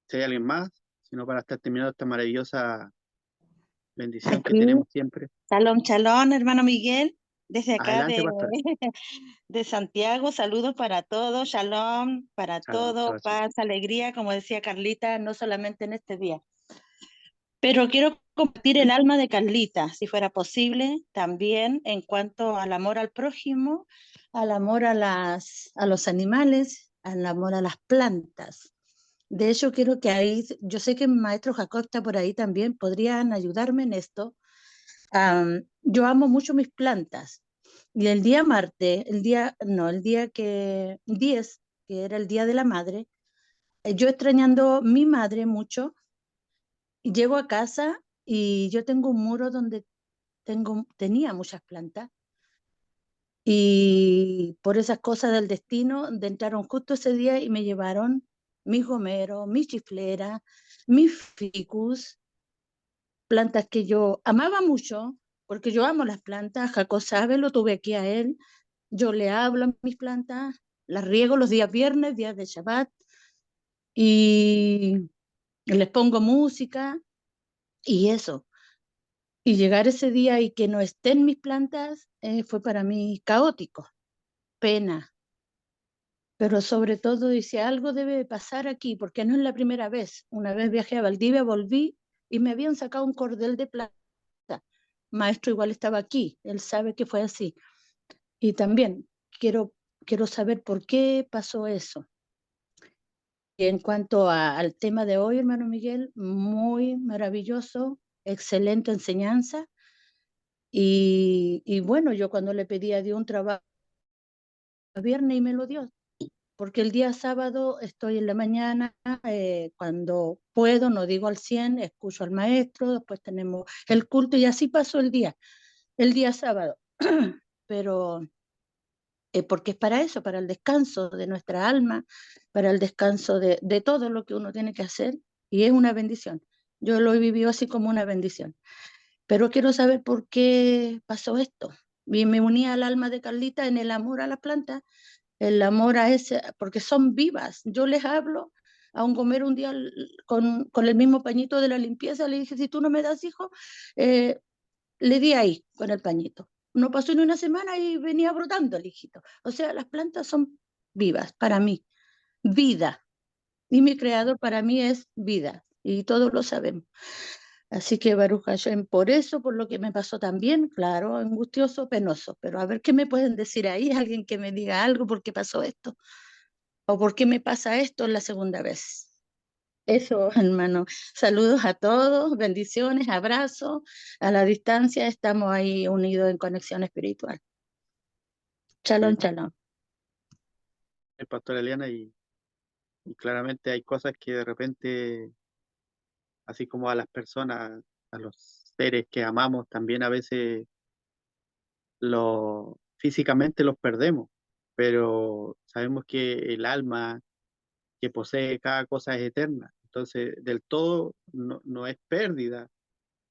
si hay alguien más, sino para estar terminando esta maravillosa bendición que Aquí, tenemos siempre. shalom, shalom, hermano Miguel, desde acá Adelante, pastor. de Santiago, saludos para todos, shalom para Shabbat, todos, shabbat shalom. paz, alegría, como decía Carlita, no solamente en este día. Pero quiero compartir el alma de Carlita, si fuera posible, también en cuanto al amor al prójimo, al amor a los animales, al amor a las plantas. De hecho, quiero que ahí, yo sé que el maestro Jacob está por ahí también, podrían ayudarme en esto. Yo amo mucho mis plantas. Y el día martes, el día que 10, que era el Día de la Madre, yo extrañando mi madre mucho, y llego a casa y yo tengo un muro donde tenía muchas plantas. Y por esas cosas del destino, entraron justo ese día y me llevaron mis gomeros, mis chifleras, mis ficus, plantas que yo amaba mucho, porque yo amo las plantas. Jacob sabe, lo tuve aquí a él. Yo le hablo a mis plantas, las riego los días viernes, días de Shabbat, y les pongo música y eso. Y llegar ese día y que no estén mis plantas fue para mí caótico, pena. Pero sobre todo dice, algo debe de pasar aquí, porque no es la primera vez. Una vez viajé a Valdivia, volví y me habían sacado un cordel de plata. Maestro igual estaba aquí, él sabe que fue así. Y también quiero saber por qué pasó eso. Y en cuanto al tema de hoy, hermano Miguel, muy maravilloso, excelente enseñanza. Y bueno, yo cuando le pedí a Dios un trabajo viernes y me lo dio, porque el día sábado estoy en la mañana, cuando puedo, no digo al 100, escucho al maestro, después tenemos el culto y así pasó el día sábado. Pero porque es para eso, para el descanso de nuestra alma, para el descanso de todo lo que uno tiene que hacer, y es una bendición. Yo lo he vivido así como una bendición. Pero quiero saber por qué pasó esto. Y me uní al alma de Carlita en el amor a la planta, el amor a ese, porque son vivas. Yo les hablo a un gomero un día con el mismo pañito de la limpieza, le dije, si tú no me das hijo, eh, le di ahí con el pañito. No pasó ni una semana y venía brotando el hijito. O sea, las plantas son vivas para mí, vida. Y mi creador para mí es vida. Y todos lo sabemos. Así que Baruch Hashem, por eso, por lo que me pasó también, claro, angustioso, penoso. Pero a ver qué me pueden decir ahí, alguien que me diga algo por qué pasó esto, o por qué me pasa esto la segunda vez. Eso, hermano. Saludos a todos, bendiciones, abrazos. A la distancia estamos ahí unidos en conexión espiritual. Shalom, shalom. El pastor Eliana y claramente hay cosas que de repente, así como a las personas, a los seres que amamos, también a veces físicamente los perdemos, pero sabemos que el alma que posee cada cosa es eterna. Entonces, del todo no es pérdida.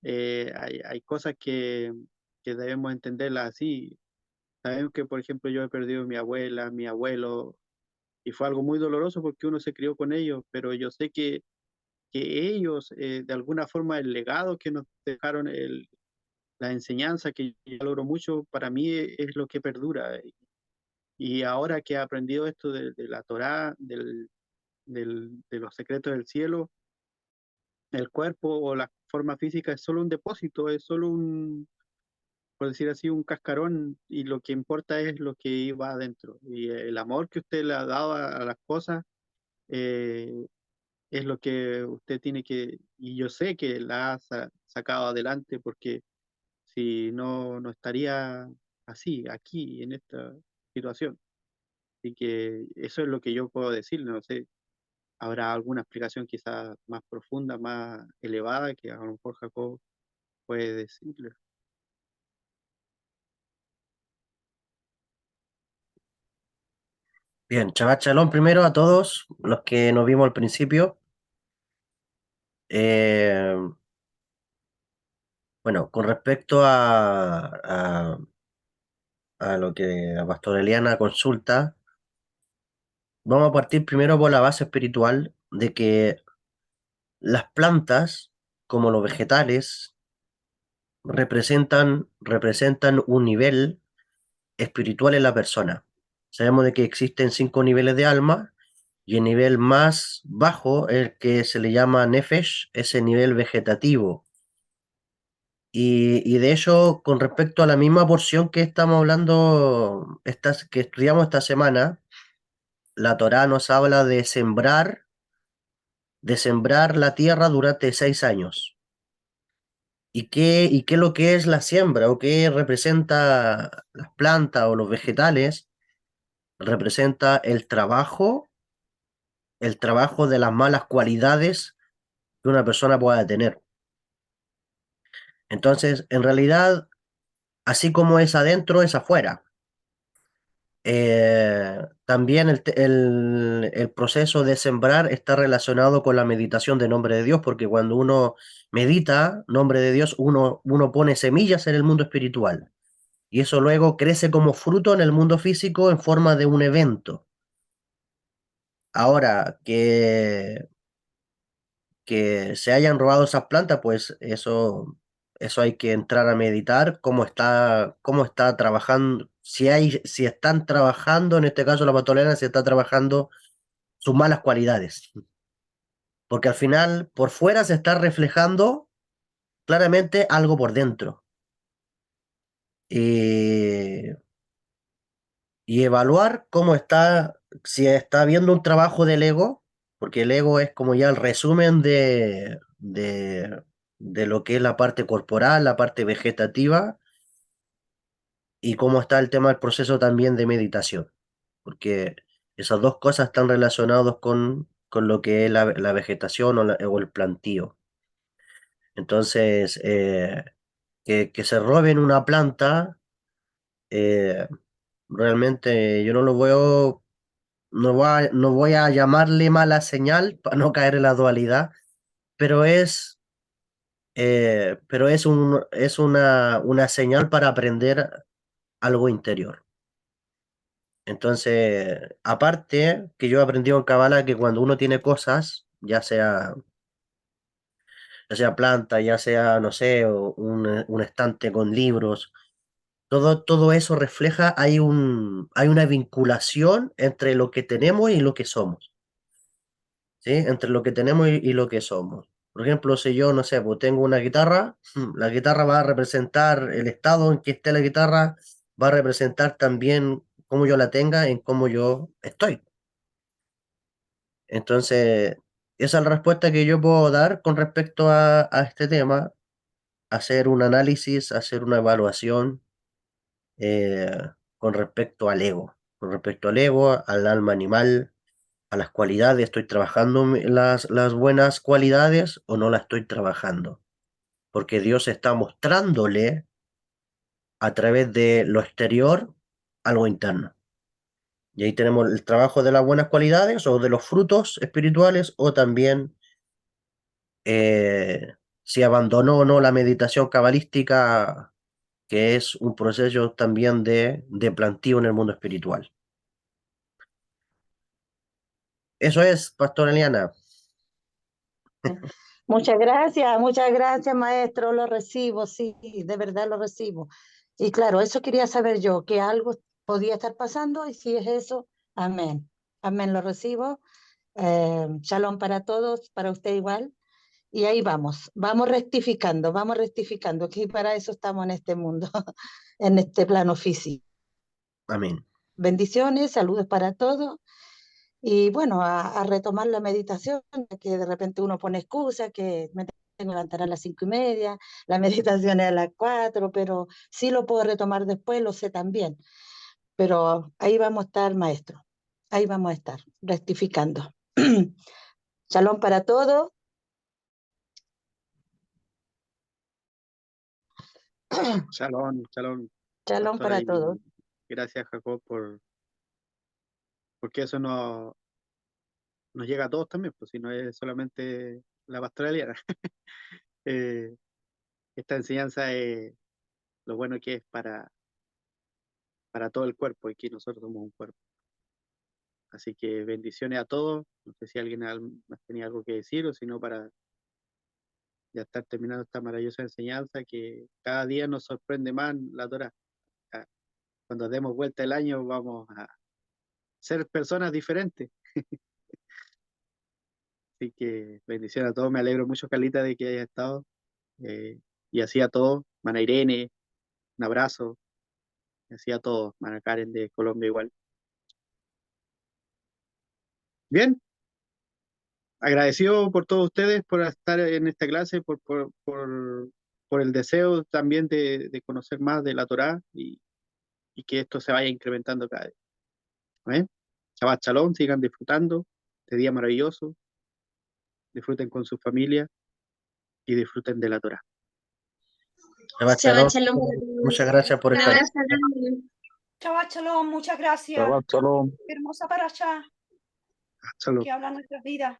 Hay cosas que debemos entenderlas así. Sabemos que, por ejemplo, yo he perdido a mi abuela, mi abuelo, y fue algo muy doloroso porque uno se crió con ellos, pero yo sé que ellos, de alguna forma, el legado que nos dejaron, la enseñanza que yo valoro mucho, para mí es lo que perdura. Y ahora que he aprendido esto de la Torá, de los secretos del cielo, el cuerpo o la forma física es solo un depósito, es solo por decir así, un cascarón, y lo que importa es lo que iba adentro. Y el amor que usted le ha dado a las cosas, eh, es lo que usted tiene que, y yo sé que la ha sacado adelante porque si no, no estaría así, aquí, en esta situación. Así que eso es lo que yo puedo decir, no sé, habrá alguna explicación quizás más profunda, más elevada que a lo mejor Jacob puede decirle. Bien, Shabbat Shalom primero a todos los que nos vimos al principio. Eh, bueno, con respecto a lo que la pastora Eliana consulta, vamos a partir primero por la base espiritual de que las plantas, como los vegetales, representan un nivel espiritual en la persona. Sabemos de que existen 5 niveles de alma y el nivel más bajo, el que se le llama Nefesh, es el nivel vegetativo. Y de hecho, con respecto a la misma porción que estamos hablando, que estudiamos esta semana, la Torá nos habla de sembrar la tierra durante 6 años. ¿Y qué es lo que es la siembra o qué representa las plantas o los vegetales? Representa el trabajo de las malas cualidades que una persona pueda tener. Entonces, en realidad, así como es adentro, es afuera. También el proceso de sembrar está relacionado con la meditación de nombre de Dios, porque cuando uno medita nombre de Dios, uno pone semillas en el mundo espiritual. Y eso luego crece como fruto en el mundo físico en forma de un evento. Ahora, que se hayan robado esas plantas, pues eso hay que entrar a meditar cómo está trabajando, si están trabajando, en este caso la patología, si está trabajando sus malas cualidades. Porque al final, por fuera se está reflejando claramente algo por dentro. Y, y evaluar cómo está, si está habiendo un trabajo del ego, porque el ego es como ya el resumen de lo que es la parte corporal, la parte vegetativa, y cómo está el tema del proceso también de meditación, porque esas dos cosas están relacionadas con lo que es la vegetación o el plantío. Entonces, que se roben una planta, eh, realmente yo no lo veo. No voy a llamarle mala señal para no caer en la dualidad, pero es una señal para aprender algo interior. Entonces, aparte que yo he aprendido en Kabbalah que cuando uno tiene cosas, ya sea planta, ya sea, no sé, o un estante con libros, todo eso refleja, hay una vinculación entre lo que tenemos y lo que somos. ¿Sí? Entre lo que tenemos y lo que somos. Por ejemplo, si yo, no sé, pues tengo una guitarra, la guitarra va a representar el estado en que esté la guitarra, va a representar también cómo yo la tenga, en cómo yo estoy. Entonces, esa es la respuesta que yo puedo dar con respecto a este tema, hacer un análisis, hacer una evaluación eh, con respecto al ego, con respecto al ego, al alma animal, a las cualidades, ¿estoy trabajando las buenas cualidades o no las estoy trabajando? Porque Dios está mostrándole a través de lo exterior algo interno. Y ahí tenemos el trabajo de las buenas cualidades o de los frutos espirituales o también si abandonó o no la meditación cabalística, que es un proceso también de plantío en el mundo espiritual. Eso es, Pastora Eliana. Muchas gracias, maestro, lo recibo, sí, de verdad lo recibo. Y claro, eso quería saber yo, que algo podía estar pasando y si es eso, amén. Amén, lo recibo. Shalom para todos, para usted igual. Y ahí vamos rectificando, que para eso estamos en este mundo, en este plano físico. Amén. Bendiciones, saludos para todos Y bueno, a retomar la meditación, que de repente uno pone excusas, que me tengo que levantar a las 5:30, la meditación es a las 4, pero sí lo puedo retomar después, lo sé también. Pero ahí vamos a estar, maestro, ahí vamos a estar, rectificando. Shalom para todos. Shalom, shalom, Shalom pastora, para todos. y gracias, Jacob, porque eso nos llega a todos también, pues si no es solamente la pastora Eliana. Eh, esta enseñanza es lo bueno que es para todo el cuerpo, y que nosotros somos un cuerpo. Así que bendiciones a todos. No sé si alguien más tenía algo que decir, o si no, para ya estar terminando esta maravillosa enseñanza que cada día nos sorprende más la Torah. Ah, cuando demos vuelta el año vamos a ser personas diferentes. Así que bendiciones a todos. Me alegro mucho, Carlita, de que hayas estado. Y así a todos. Mana Irene, un abrazo. Y así a todos. Mana Karen de Colombia igual. Bien, agradecido por todos ustedes por estar en esta clase, por el deseo también de conocer más de la Torá, y que esto se vaya incrementando cada vez. ¿Eh? Shabbat Shalom, sigan disfrutando este día maravilloso, disfruten con su familia y disfruten de la Torá. Shabbat Shabbat shalom. shalom para todos. Muchas gracias por estar. Shabbat shalom. Shabbat shalom, muchas gracias. Shabbat shalom. Hermosa para allá, Shalom. que habla nuestras vidas.